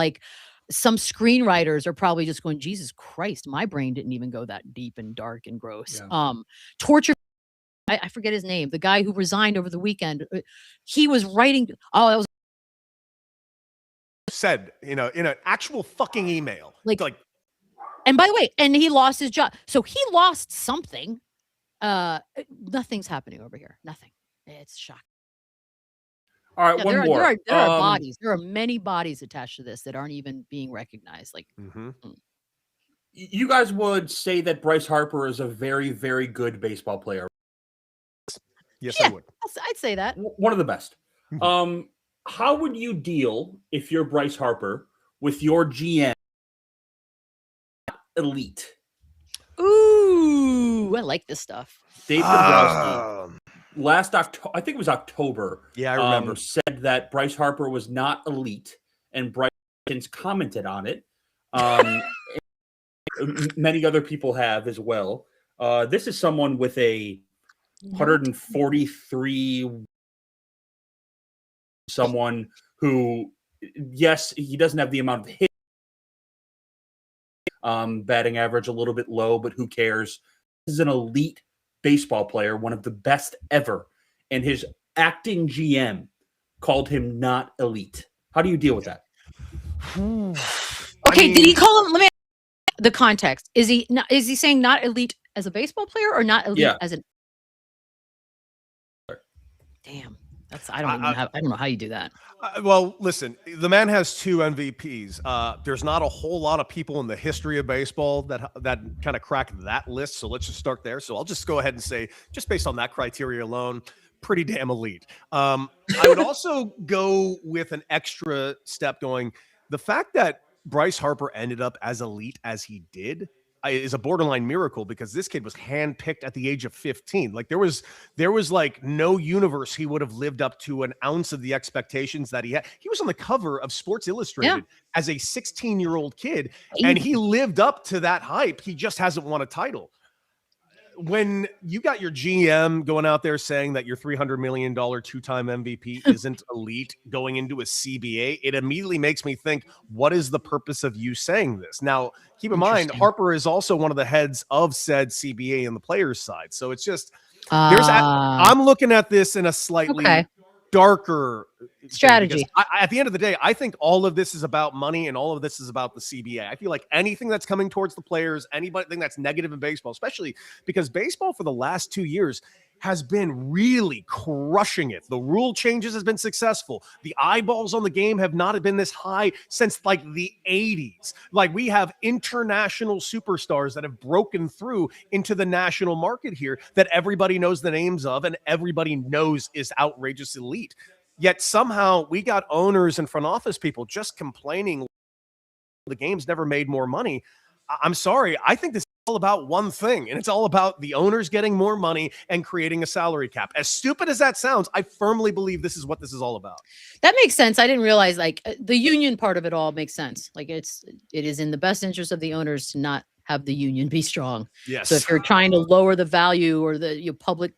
some screenwriters are probably just going, Jesus Christ, my brain didn't even go that deep and dark and gross. Yeah. Torture. I forget his name. The guy who resigned over the weekend. He was writing. Oh, that was said, in an actual fucking email. And by the way, and he lost his job. So he lost something. Nothing's happening over here. Nothing. It's shocking. All right, one more. There are bodies. There are many bodies attached to this that aren't even being recognized. You guys would say that Bryce Harper is a very, very good baseball player. Yes, I would. I'd say that. One of the best. How would you deal if you're Bryce Harper with your GM elite? Ooh, I like this stuff. Dave Dombrowski, last October, I think it was October. Yeah, I remember. Said that Bryce Harper was not elite, and Bryce commented on it. Many other people have as well. This is someone with a 143. Someone who, yes, he doesn't have the amount of hit, batting average a little bit low, but who cares? This is an elite baseball player, one of the best ever, and his acting GM called him not elite. How do you deal with that? Okay, did he call him? Let me ask the context. Is he saying not elite as a baseball player or not elite as an? Damn. I don't know how you do that. Well, listen, the man has 2 MVPs. There's not a whole lot of people in the history of baseball that kind of crack that list. So let's just start there. So I'll just go ahead and say, just based on that criteria alone, pretty damn elite. I would also go with an extra step going, the fact that Bryce Harper ended up as elite as he did is a borderline miracle, because this kid was handpicked at the age of 15. Like there was no universe he would have lived up to an ounce of the expectations that he had. He was on the cover of Sports Illustrated as a 16-year-old kid, and he lived up to that hype. He just hasn't won a title. when you got your GM going out there saying that your $300 million two-time MVP isn't elite going into a CBA, it immediately makes me think, what is the purpose of you saying this? Now, keep in mind, Harper is also one of the heads of said CBA on the players' side. So it's just, I'm looking at this in a slightly darker strategy. At the end of the day, I think all of this is about money and all of this is about the CBA. I feel like anything that's coming towards the players, anything that's negative in baseball, especially because baseball for the last 2 years has been really crushing it. The rule changes has been successful. The eyeballs on the game have not been this high since like the 80s. Like we have international superstars that have broken through into the national market here that everybody knows the names of and everybody knows is outrageous elite. Yet somehow we got owners and front office people just complaining the game's never made more money. I'm sorry. I think this is all about one thing, and it's all about the owners getting more money and creating a salary cap. As stupid as that sounds, I firmly believe this is what this is all about. That makes sense. I didn't realize like the union part of it all makes sense. Like it is in the best interest of the owners to not have the union be strong. Yes. So if you're trying to lower the value or the public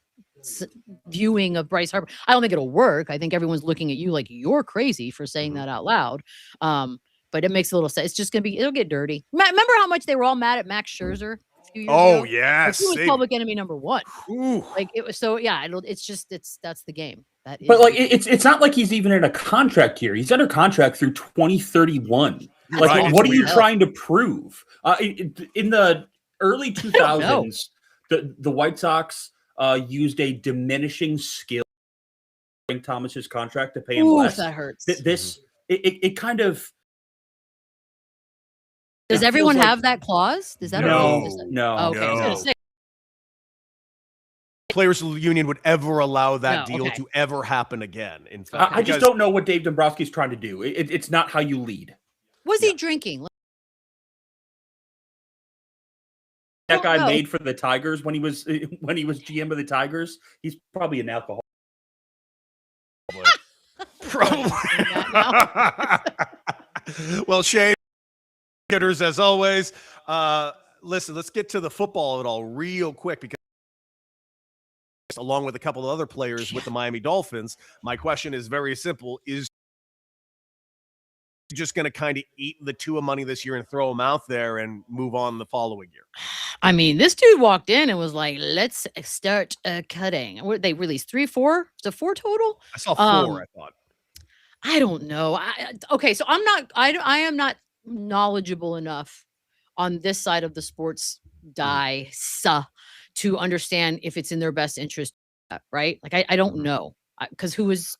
viewing of Bryce Harper, I don't think it'll work. I think everyone's looking at you like you're crazy for saying that out loud. But it makes a little sense. It's just it'll get dirty. Remember how much they were all mad at Max Scherzer a few years ago? Yes. Like, he was public enemy number one. Ooh. Like it was. So yeah, that's the game. But like it's not like he's even in a contract here. He's under contract through 2031. Like right. What are you trying to prove? In the early 2000s, the White Sox used a diminishing scale in Thomas's contract to pay him less. That hurts. It kind of. Does everyone have that clause? Does that no? Okay, I was gonna say. Players Union would ever allow that deal to ever happen again. In fact, I just don't know what Dave Dombrowski's trying to do. It's not how you lead. Was he drinking? That guy made for the Tigers when he was GM of the Tigers. He's probably an alcoholic. Probably. Well, Shane, hitters as always. Listen, let's get to the football of it all real quick because along with a couple of other players with the Miami Dolphins, my question is very simple. Is just going to kind of eat the Tua money this year and throw him out there and move on the following year? I mean, this dude walked in and was like, let's start cutting. They released 3, 4? Is it 4 total? I saw 4, I thought. I don't know. Okay, so I am not knowledgeable enough on this side of the sports dice to understand if it's in their best interest, right? Like I don't know because who is?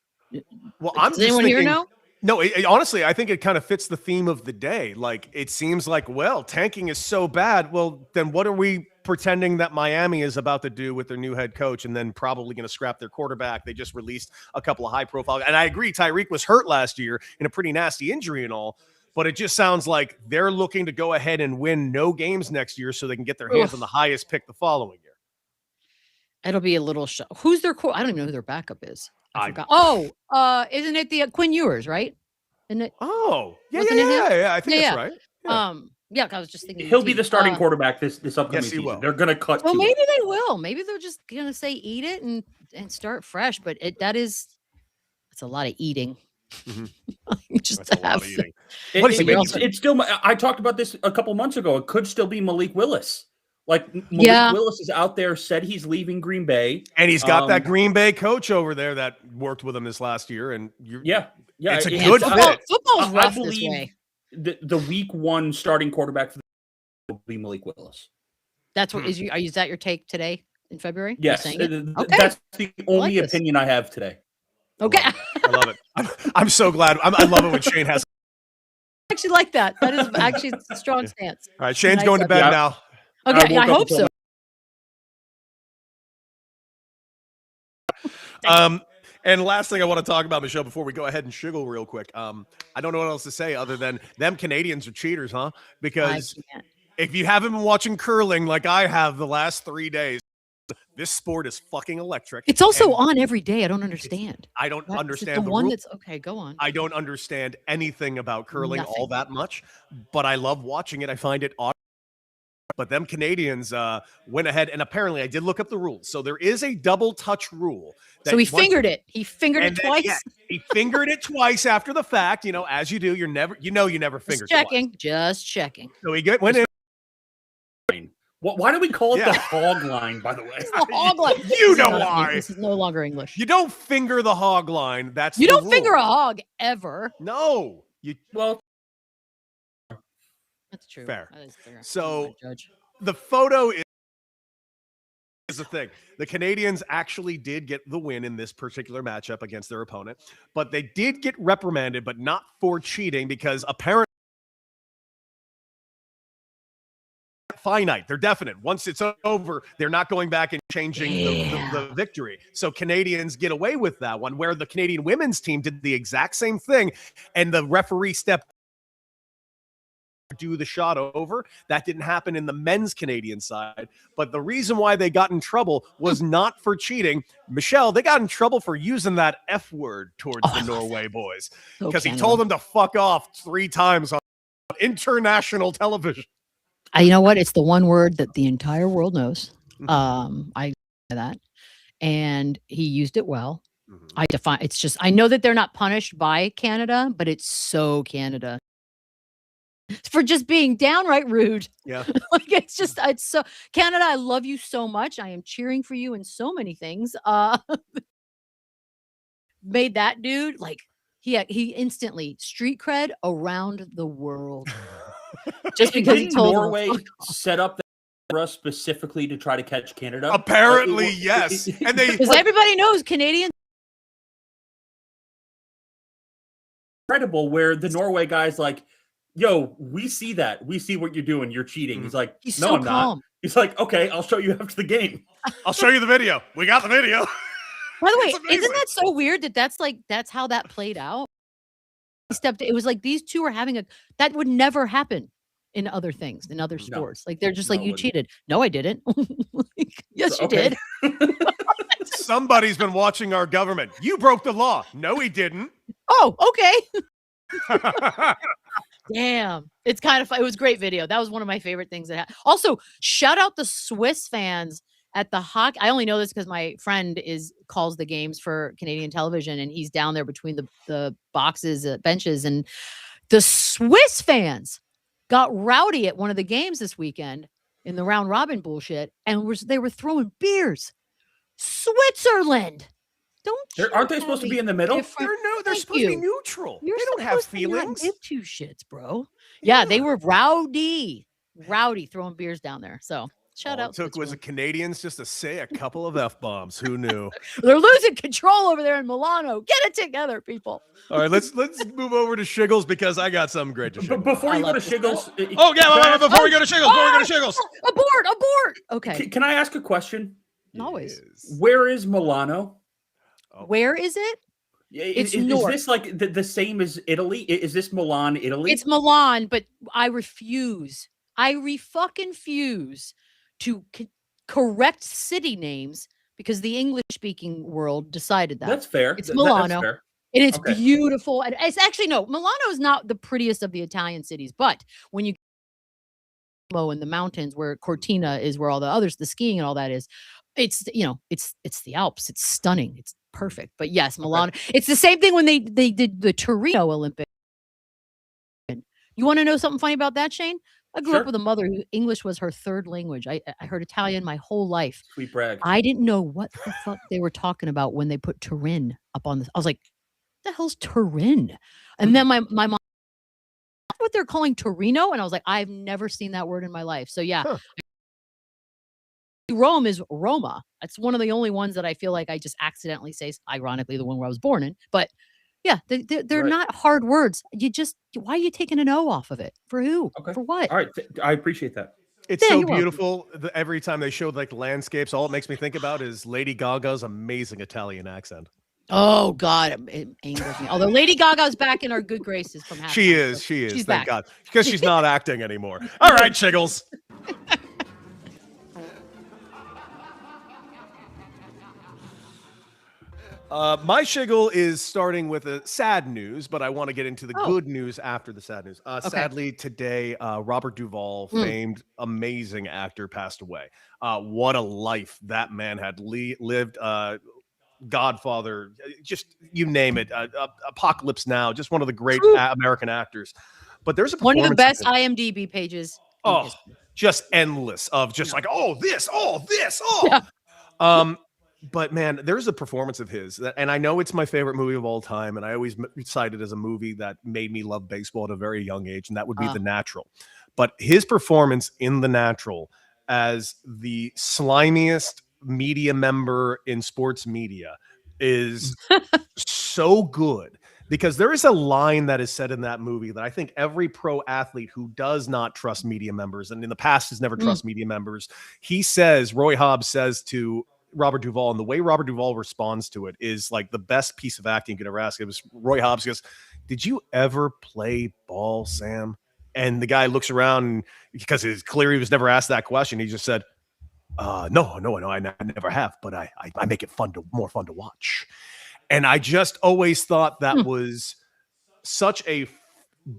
Well, I'm does anyone here know? No, honestly, I think it kind of fits the theme of the day. Like, it seems like, well, tanking is so bad. Well, then what are we pretending that Miami is about to do with their new head coach and then probably going to scrap their quarterback? They just released a couple of high-profile. And I agree, Tyreek was hurt last year in a pretty nasty injury and all. But it just sounds like they're looking to go ahead and win no games next year so they can get their hands on the highest pick the following year. It'll be a little who's their I don't even know who their backup is. I forgot. Isn't it the Quinn Ewers, right? Isn't it? Oh, yeah. I think that's right. Yeah, I was just thinking he'll be the starting quarterback this upcoming season. Will. They're going to cut. Well, maybe they will. Maybe they're just going to say eat it and start fresh. But that's a lot of eating. Mm-hmm. Just that's to have. It's still. I talked about this a couple months ago. It could still be Malik Willis. Like Malik Willis is out there, said he's leaving Green Bay, and he's got that Green Bay coach over there that worked with him this last year. And it's a good fit. Football's rough this way. The week 1 starting quarterback for the will be Malik Willis. That's what is that your take today in February? Yes, okay. That's the only opinion I have today. Okay, I love it. I'm so glad. I love it when Shane has. I actually like that. That is actually a strong stance. All right, Shane's going to bed now. Okay, I hope so. And last thing I want to talk about, Michelle, before we go ahead and shiggle real quick. I don't know what else to say other than them Canadians are cheaters, huh? Because if you haven't been watching curling like I have the last 3 days, this sport is fucking electric. It's also on every day. I don't understand. I don't understand the one that's okay. Go on. I don't understand anything about curling all that much, but I love watching it. I find it but them Canadians went ahead, and apparently I did look up the rules. So there is a double touch rule. So he fingered it. He fingered it twice. Yeah, he fingered it twice after the fact. You know, as you do, you never finger twice. Just checking. So he went in. Why do we call it the hog line, by the way? The hog line. You know why. This is no longer English. You don't finger the hog line. That's you the don't rule. finger a hog ever. No. Well, that's true. Fair. That is fair. So the photo is the thing. The Canadians actually did get the win in this particular matchup against their opponent, but they did get reprimanded, but not for cheating, because apparently finite. They're definite. Once it's over, they're not going back and changing the victory. So Canadians get away with that one, where the Canadian women's team did the exact same thing, and the referee stepped do the shot over. That didn't happen in the men's Canadian side. But the reason why they got in trouble was not for cheating. Michelle, they got in trouble for using that F word towards the Norway boys, because he told them to fuck off 3 times on international television. You know what? It's the one word that the entire world knows. I that, and he used it well. I define. It's just, I know that they're not punished by Canada, but it's so Canada for just being downright rude. Yeah. Like, it's so Canada. I love you so much. I am cheering for you in so many things. Made that dude, like, he instantly street cred around the world. Just because he told Norway set up for us specifically to try to catch Canada. Apparently, yes. And they, because everybody knows Canadians. Incredible, where the Norway guy's like, yo, we see that. We see what you're doing. You're cheating. He's like, He's no, so I'm calm. not. He's like, okay, I'll show you after the game. I'll show you the video. We got the video. By the way, isn't that so weird that's how that played out? It was like these two are having that would never happen in other things, in other sports. Like, they're just like, you cheated. No, I didn't. Like, yes, you did. Somebody's been watching our government. You broke the law. No, he didn't. Oh, okay. Damn. It's kind of fun. It was a great video. That was one of my favorite things that happened. Also, shout out the Swiss fans at the hockey. I only know this because my friend calls the games for Canadian television, and he's down there between the boxes, benches, and the Swiss fans got rowdy at one of the games this weekend in the round robin bullshit, and they were throwing beers. Switzerland. Aren't they supposed to be in the middle? They're supposed to be neutral. They don't have feelings. Give 2 shits, bro. Yeah, they were rowdy throwing beers down there. So shout out. All it took was the Canadians just to say a couple of F-bombs. Who knew? They're losing control over there in Milano. Get it together, people. All right, let's move over to Shiggles, because I got something great to show. Before you go to Shiggles. Before we go to Shiggles. Abort. Okay. Can I ask a question? Always. Where is Milano? Where is it? Is this like the same as Italy? Is this Milan, Italy? It's Milan, but I refuse. I refuse to correct city names because the English-speaking world decided that. That's fair. It's Milano. That's fair. And it's beautiful. And it's actually, no, Milano is not the prettiest of the Italian cities, but when you go in the mountains where Cortina is, where all the skiing and all that is, it's the Alps. It's stunning. It's perfect. But yes, Milano. It's the same thing when they did the Torino Olympics. You want to know something funny about that, Shane? I grew up with a mother who English was her 3rd language. I heard Italian my whole life. Sweet brag. I didn't know what the fuck they were talking about when they put Turin up on this. I was like, what the hell's Turin? And then my mom, what they're calling Torino? And I was like, I've never seen that word in my life. So yeah. Rome is Roma. That's one of the only ones that I feel like I just accidentally say, ironically, the one where I was born in. But yeah, they're not hard words. Why are you taking an O off of it? For who? Okay. For what? All right. I appreciate that. It's so beautiful. Every time they showed like landscapes, all it makes me think about is Lady Gaga's amazing Italian accent. Oh God, it angers me. Although Lady Gaga's back in our good graces from half. She is. She's Thank back. God, because she's not acting anymore. All right, Shiggles. My shiggle is starting with a sad news, but I want to get into the good news after the sad news. Sadly, today, Robert Duvall, famed, amazing actor, passed away. What a life that man had lived. Godfather, just you name it. Apocalypse Now, just one of the great American actors. But there's a One of the performance best IMDb pages. Oh, just endless of just like, this. Yeah. But man, there's a performance of his that, and I know it's my favorite movie of all time, and I always cite it as a movie that made me love baseball at a very young age, and that would be The Natural. But his performance in The Natural as the slimiest media member in sports media is so good. Because there is a line that is said in that movie that I think every pro athlete who does not trust media members, and in the past has never trust media members, Roy Hobbs says to Robert Duvall, and the way Robert Duvall responds to it is like the best piece of acting you could ever ask. It was Roy Hobbs goes, "Did you ever play ball, Sam?" And the guy looks around because it's clear he was never asked that question. He just said, no, I never have, but I make it more fun to watch. And I just always thought that was such a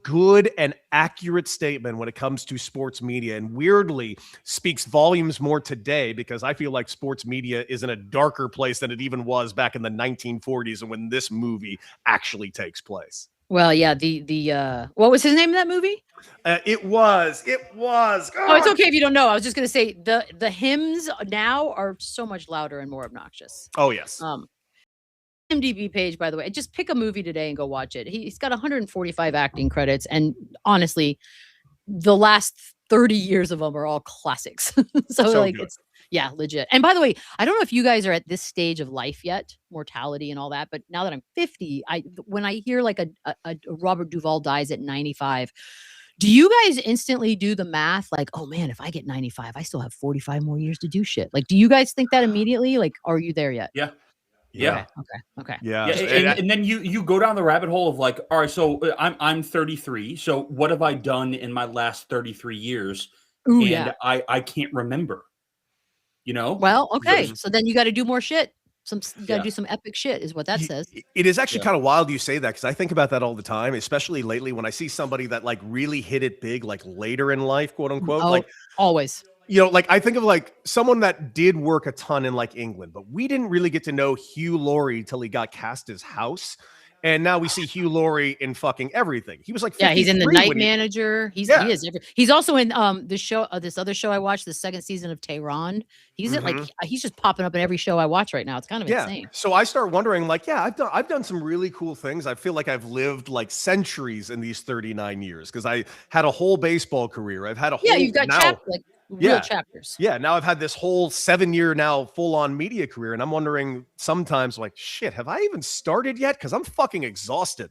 good and accurate statement when it comes to sports media, and weirdly speaks volumes more today because I feel like sports media is in a darker place than it even was back in the 1940s and when this movie actually takes place. Well, yeah, the what was his name in that movie? It was. Oh, it's okay if you don't know. I was just gonna say the hymns now are so much louder and more obnoxious. Oh yes. IMDb page, by the way, just pick a movie today and go watch it. He's got 145 acting credits, and honestly, the last 30 years of them are all classics. so like good. It's legit. And by the way, I don't know if you guys are at this stage of life yet, mortality and all that, but now that I'm 50, when I hear like a Robert Duvall dies at 95, do you guys instantly do the math? Like, oh man, if I get 95, I still have 45 more years to do shit. Like, do you guys think that immediately? Like, are you there yet? Yeah. Okay. Yeah. And then you go down the rabbit hole of like, all right, so I'm 33. So what have I done in my last 33 years? Ooh, I can't remember. You know? Well, okay. So then you got to do more shit. You got to do some epic shit is what that says. It is actually kind of wild you say that, because I think about that all the time, especially lately when I see somebody that like really hit it big, like later in life, quote unquote. Oh, like always. You know, like I think of like someone that did work a ton in like England, but we didn't really get to know Hugh Laurie till he got cast as House. And now we see Hugh Laurie in fucking everything. He was like, he's in The Night Manager. He is. He's also in this show, this other show I watched, the second season of Tehran. He's at like he's just popping up in every show I watch right now. It's kind of insane. So I start wondering, like, I've done some really cool things. I feel like I've lived like centuries in these 39 years because I had a whole baseball career. I've had a whole you've got real chapters. Yeah, now I've had this whole 7-year now full-on media career, and I'm wondering sometimes like, shit, have I even started yet? Because I'm fucking exhausted.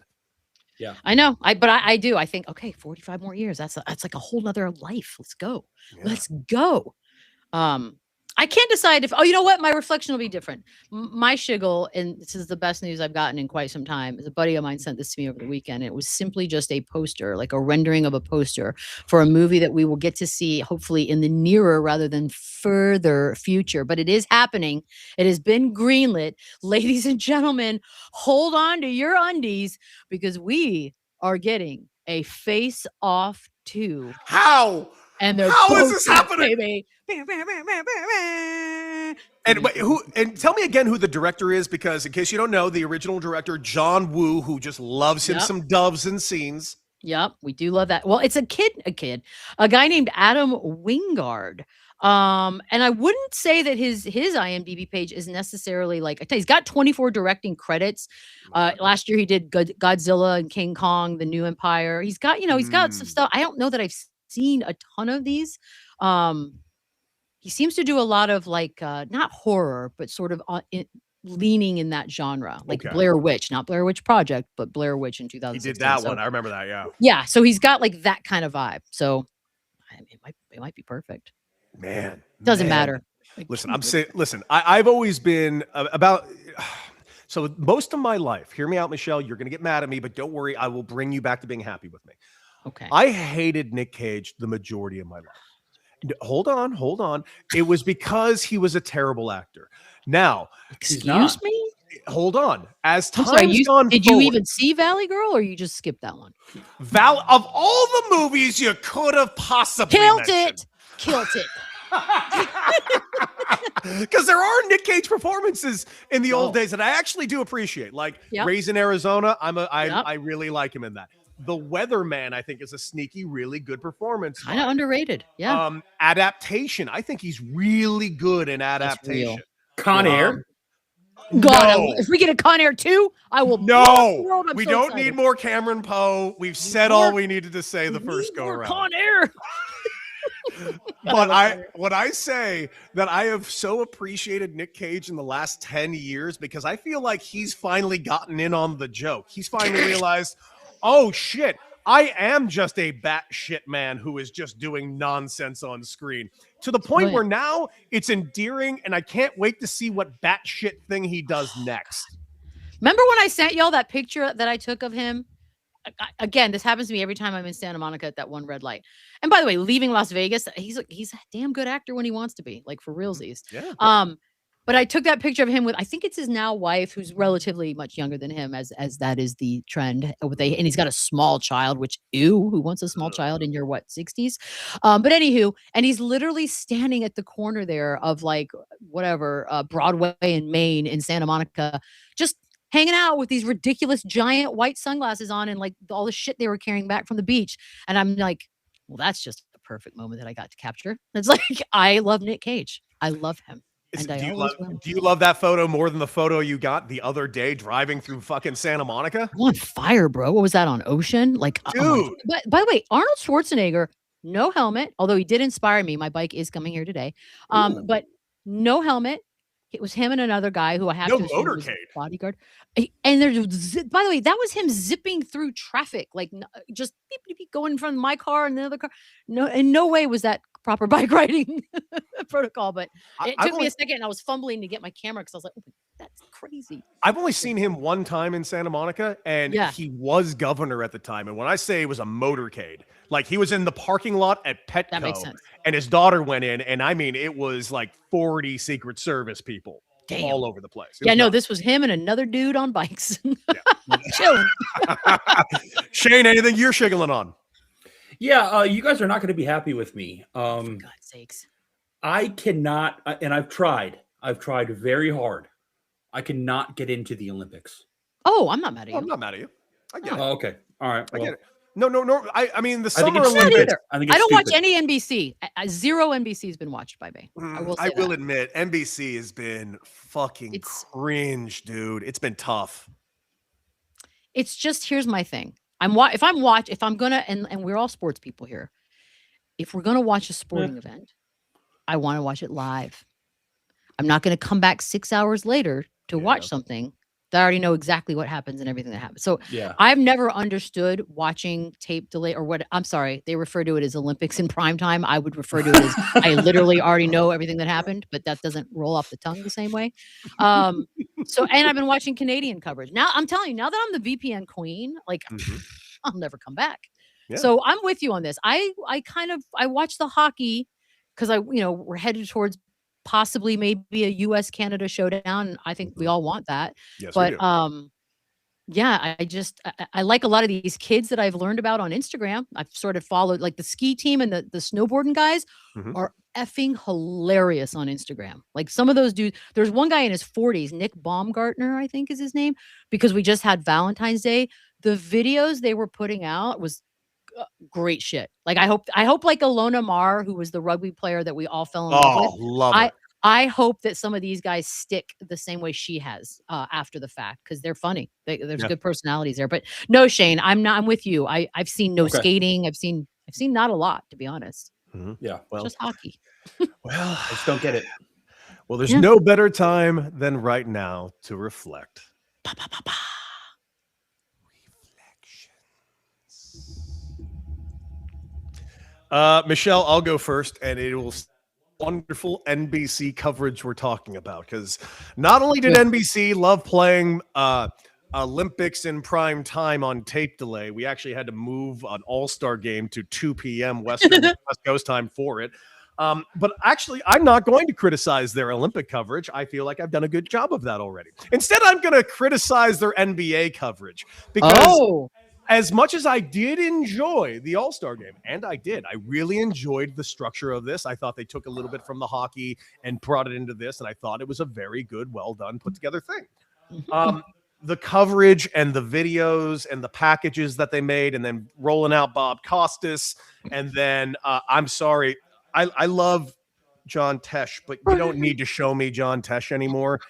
Yeah, I know. I do. I think, okay, 45 more years. That's like a whole nother life. Let's go. Let's go. I can't decide if, you know what? My reflection will be different. My shiggle, and this is the best news I've gotten in quite some time, is a buddy of mine sent this to me over the weekend. It was simply just a poster, like a rendering of a poster for a movie that we will get to see hopefully in the nearer rather than further future. But it is happening. It has been greenlit. Ladies and gentlemen, hold on to your undies because we are getting a Face Off 2. How? And they're how is this happening? Baby. And tell me again who the director is, because in case you don't know, the original director, John Woo, who just loves him some doves and scenes. Yep, we do love that. Well, it's a guy named Adam Wingard. And I wouldn't say that his IMDb page is necessarily like, I tell you, he's got 24 directing credits. Last year he did Godzilla and King Kong, The New Empire. He's got, he's got some stuff. I don't know that I've seen a ton of these. He seems to do a lot of like not horror, but sort of leaning in that genre, like Blair Witch, not Blair Witch Project, but Blair Witch in 2016. He did that one. I remember that. Yeah. Yeah. So he's got like that kind of vibe. So it might be perfect. Man, doesn't matter. Listen, I've always been about. So most of my life, hear me out, Michelle. You're going to get mad at me, but don't worry. I will bring you back to being happy with me. Okay. I hated Nick Cage the majority of my life. Hold on. It was because he was a terrible actor. Now, excuse me? hold on. As I'm sorry, time's gone did forward, you even see Valley Girl, or you just skipped that one? Of all the movies you could have possibly Killed mentioned. it. Because there are Nick Cage performances in the old Oh. days that I actually do appreciate, like Yep. Raising Arizona. Yep. I really like him in that. The Weatherman, I think, is a sneaky, really good performance. Kind of underrated. Yeah. Adaptation. I think he's really good in That's real. adaptation. Con Air. God, No. if we get a Con Air 2, I will. blow No, the world. I'm we so don't excited. need more Cameron Poe. We've said all we needed to say the first go around. Con Air. But when I say that I have so appreciated Nick Cage in the last 10 years, because I feel like he's finally gotten in on the joke. He's finally realized, oh shit, I am just a batshit man who is just doing nonsense on screen, to the point where now it's endearing, and I can't wait to see what batshit thing he does next. Remember when I sent y'all that picture that I took of him? Again, this happens to me every time I'm in Santa Monica at that one red light. And by the way, leaving Las Vegas, he's a damn good actor when he wants to be, like for realsies. Yeah. But I took that picture of him with, I think it's his now wife, who's relatively much younger than him, as that is the trend. And he's got a small child, which, ew, who wants a small child in your 60s? But anywho, and he's literally standing at the corner there of like whatever, Broadway in Maine in Santa Monica, just hanging out with these ridiculous giant white sunglasses on and like all the shit they were carrying back from the beach. And I'm like, well, that's just a perfect moment that I got to capture. It's like, I love Nick Cage. I love him. Do you love that photo more than the photo you got the other day driving through fucking Santa Monica? I'm on fire, bro. What was that, on Ocean? Like, dude. But by the way, Arnold Schwarzenegger, no helmet, although he did inspire me. My bike is coming here today. But no helmet. It was him and another guy who I have to assume was a bodyguard. And there's, by the way, that was him zipping through traffic, like just beep, beep, beep, going in front of my car and the other car. No, in no way was that proper bike riding protocol. But it took me a second, and I was fumbling to get my camera because I was like, oh, that's crazy. I've only seen him one time in Santa Monica, and he was governor at the time. And when I say it was a motorcade, like he was in the parking lot at Petco, that makes sense. And his daughter went in, and I mean, it was like 40 Secret Service people all over the place. This was him and another dude on bikes. Chilling. Shane, anything you're shiggling on? Yeah, you guys are not going to be happy with me. For God's sakes. I cannot, and I've tried very hard. I cannot get into the Olympics. Oh, I'm not mad at you. I'm not mad at you. I get it. Oh, okay. All right. I get it. No. I mean, the Summer Olympics. I don't watch any NBC. Zero NBC has been watched by me. I will admit, NBC has been fucking cringe, dude. It's been tough. It's just, here's my thing. If I'm gonna, and we're all sports people here. If we're gonna watch a sporting event, I want to watch it live. I'm not gonna come back 6 hours later to watch something that I already know exactly what happens and everything that happens. So I've never understood watching tape delay, or what, I'm sorry, they refer to it as Olympics in prime time. I would refer to it as I literally already know everything that happened, but that doesn't roll off the tongue the same way. And I've been watching Canadian coverage. Now I'm telling you, now that I'm the VPN queen, like I'll never come back. Yeah. So I'm with you on this. I watch the hockey because we're headed towards possibly maybe a US Canada showdown. I think we all want that. Yes, but we do. I like a lot of these kids that I've learned about on Instagram. I've sort of followed, like the ski team and the snowboarding guys are effing hilarious on Instagram. Like some of those dudes, there's one guy in his 40s, Nick Baumgartner, I think is his name, because we just had Valentine's Day. The videos they were putting out was great shit. Like I hope like Ilona Maher, who was the rugby player that we all fell in love with. Love it. I hope that some of these guys stick the same way she has after the fact, because they're funny. There's good personalities there. But no, Shane, I'm with you. I've seen skating. I've seen not a lot, to be honest. Yeah, well, just hockey. Well, I just don't get it. Well, there's no better time than right now to reflect. Michelle, I'll go first, and it will wonderful NBC coverage we're talking about, because not only did NBC love playing Olympics in prime time on tape delay, we actually had to move an all-star game to 2 p.m. West Coast time for it. But actually, I'm not going to criticize their Olympic coverage. I feel like I've done a good job of that already. Instead, I'm going to criticize their NBA coverage because as much as I did enjoy the All-Star game, and I really enjoyed the structure of this. I thought they took a little bit from the hockey and brought it into this, and I thought it was a very good, well done, put together thing. The coverage and the videos and the packages that they made, and then rolling out Bob Costas, and then I'm sorry, I love John Tesh, but you don't need to show me John Tesh anymore.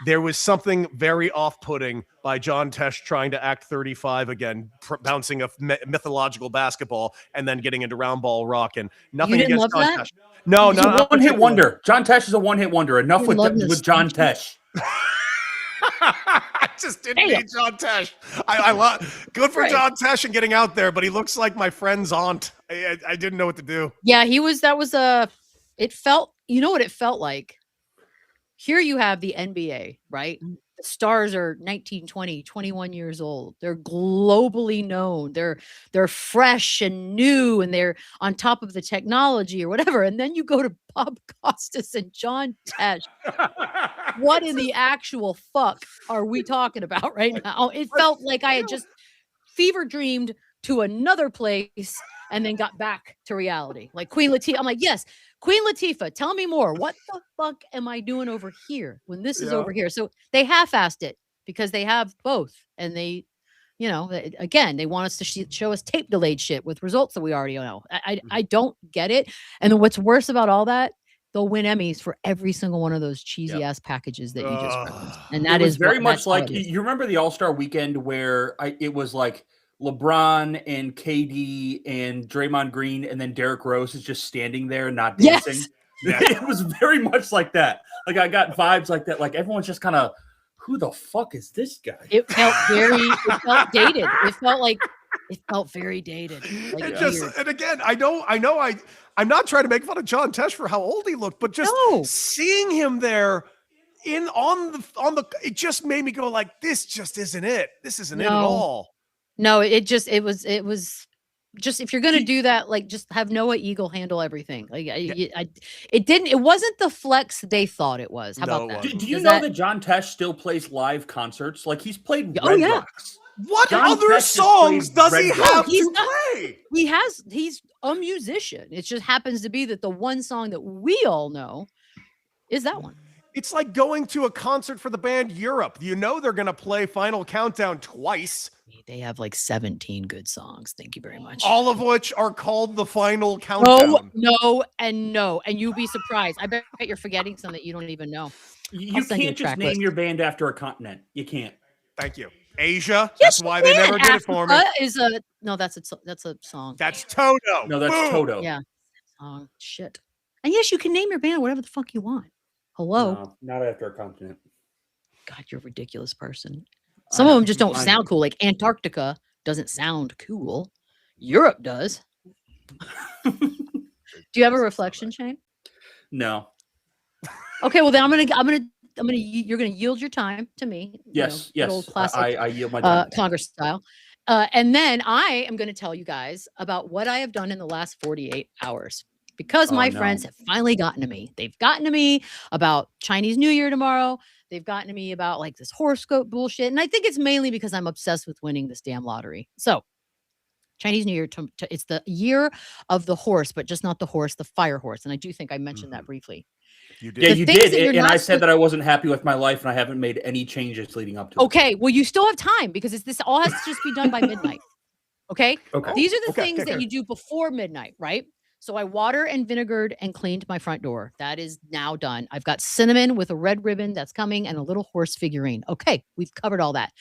There was something very off-putting by John Tesh trying to act 35 again, bouncing a mythological basketball and then getting into round ball rock. And nothing against John Tesh. No, he's a one-hit wonder. John Tesh is a one-hit wonder. Enough with John Tesh. I just didn't need John Tesh. I love good for John Tesh and getting out there, but he looks like my friend's aunt. I didn't know what to do. Yeah, it felt, you know what it felt like? Here you have the NBA, right? The stars are 19, 20, 21 years old. They're globally known. They're fresh and new, and they're on top of the technology or whatever. And then you go to Bob Costas and John Tesh. What in the actual fuck are we talking about right now? It felt like I had just fever dreamed to another place and then got back to reality. Like Queen Latifah. I'm like, yes, Queen Latifah, tell me more. What the fuck am I doing over here when this is over here? So they half-assed it because they have both. And they, again, they want us to show us tape delayed shit with results that we already know. I don't get it. And then what's worse about all that, they'll win Emmys for every single one of those cheesy ass packages that you just referenced. And that is very much like, you remember the All-Star weekend where it was like LeBron and KD and Draymond Green, and then Derrick Rose is just standing there and not dancing. Yes. It was very much like that. Like I got vibes like that. Like everyone's just kind of, who the fuck is this guy? It felt dated. It felt very dated. Like and again, I'm not trying to make fun of John Tesh for how old he looked, but just seeing him there on the it just made me go like, this just isn't it. This isn't it at all. No, it was just, if you're going to do that, like just have Noah Eagle handle everything. Like it wasn't the flex they thought it was. How about that? Do you know that John Tesh still plays live concerts? Like he's played Red Rocks. What other songs does he have to play? He's a musician. It just happens to be that the one song that we all know is that one. It's like going to a concert for the band Europe. You know they're going to play Final Countdown twice. They have like 17 good songs. Thank you very much. All of which are called the Final Countdown. No. And you'll be surprised. I bet you're forgetting some that you don't even know. You can't just name your band after a continent. You can't. Thank you. Asia. Yes, that's why they never did it for me. That's a song. That's Toto. No, that's Toto. Yeah. Shit. And yes, you can name your band whatever the fuck you want. Hello. No, not after a continent. God, you're a ridiculous person. Some of them just don't sound cool. Like Antarctica doesn't sound cool. Europe does. Do you have a reflection, Shane? No. Okay, well then you're gonna yield your time to me. Yes. Old classic, I yield my time. Congress style. And then I am going to tell you guys about what I have done in the last 48 hours. Because my friends have finally gotten to me. They've gotten to me about Chinese New Year tomorrow. They've gotten to me about like this horoscope bullshit. And I think it's mainly because I'm obsessed with winning this damn lottery. So Chinese New Year, it's the year of the horse, but just not the horse, the fire horse. And I do think I mentioned that briefly. You did. Yeah, you did. And I said that I wasn't happy with my life and I haven't made any changes leading up to it. Okay. Well, you still have time because this all has to just be done by midnight. Okay. These are the things that you do before midnight, right? So I water and vinegared and cleaned my front door. That is now done. I've got cinnamon with a red ribbon that's coming and a little horse figurine. Okay, we've covered all that.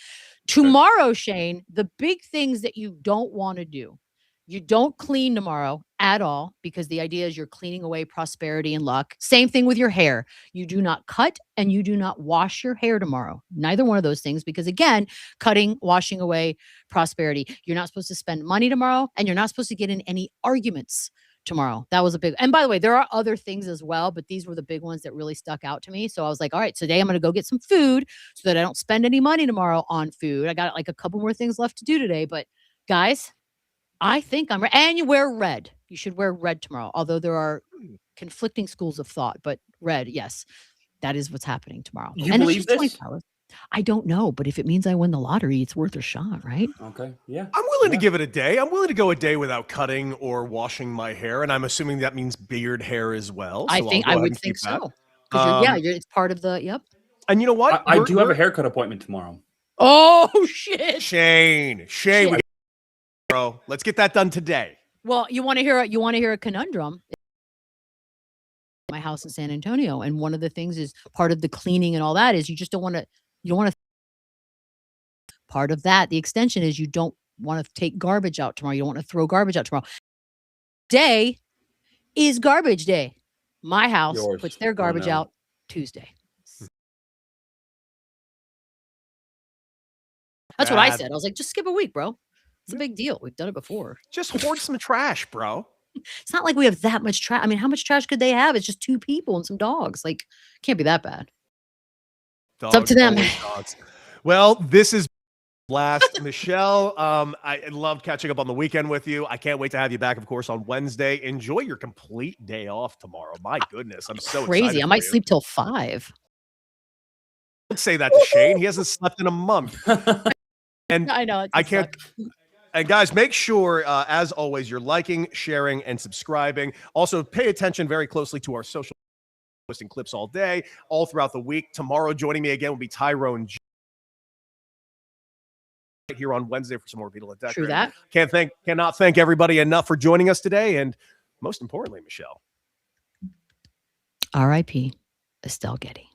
Tomorrow, Shane, the big things that you don't want to do. You don't clean tomorrow at all because the idea is you're cleaning away prosperity and luck. Same thing with your hair. You do not cut and you do not wash your hair tomorrow. Neither one of those things because, again, cutting, washing away prosperity. You're not supposed to spend money tomorrow and you're not supposed to get in any arguments tomorrow. That was a big, and by the way, there are other things as well, but these were the big ones that really stuck out to me. So I was like, all right, today I'm going to go get some food so that I don't spend any money tomorrow on food. I got like a couple more things left to do today, but guys, I think I'm ready. And you wear red. You should wear red tomorrow. Although there are conflicting schools of thought, but red, yes, that is what's happening tomorrow. You and it's believe just 24 this? hours. I don't know, but if it means I win the lottery, it's worth a shot, right? Okay. Yeah. I'm willing to give it a day. I'm willing to go a day without cutting or washing my hair, and I'm assuming that means beard hair as well. I So think I'll I go ahead would and think keep that. so. Because it's part of the yep. And you know what? I do have a haircut appointment tomorrow. Oh shit. Shane, Shit. bro, let's get that done today. Well, you want to hear a conundrum? My house in San Antonio, and one of the things is part of the cleaning and all that is you don't want to. Part of that, the extension is you don't want to take garbage out tomorrow. You don't want to throw garbage out tomorrow. Day is garbage day. My house puts their garbage out Tuesday. That's what I said. I was like, just skip a week, bro. It's a big deal. We've done it before. Just hoard some trash, bro. It's not like we have that much trash. I mean, how much trash could they have? It's just 2 people and some dogs. Like, can't be that bad. Dogs, it's up to them. Dogs. Well, this is last. Michelle, I loved catching up on the weekend with you. I can't wait to have you back, of course, on Wednesday. Enjoy your complete day off tomorrow. My goodness, I'm so crazy. excited I might for you. sleep till 5. Don't say that to Shane. He hasn't slept in a month. And I know. I can't. And guys, make sure, as always, you're liking, sharing, and subscribing. Also, pay attention very closely to our social posting clips all day, all throughout the week. Tomorrow, joining me again will be Tyrone G here on Wednesday for some more Beadle and Decker. True that. Cannot thank everybody enough for joining us today, and most importantly, Michelle. R.I.P. Estelle Getty.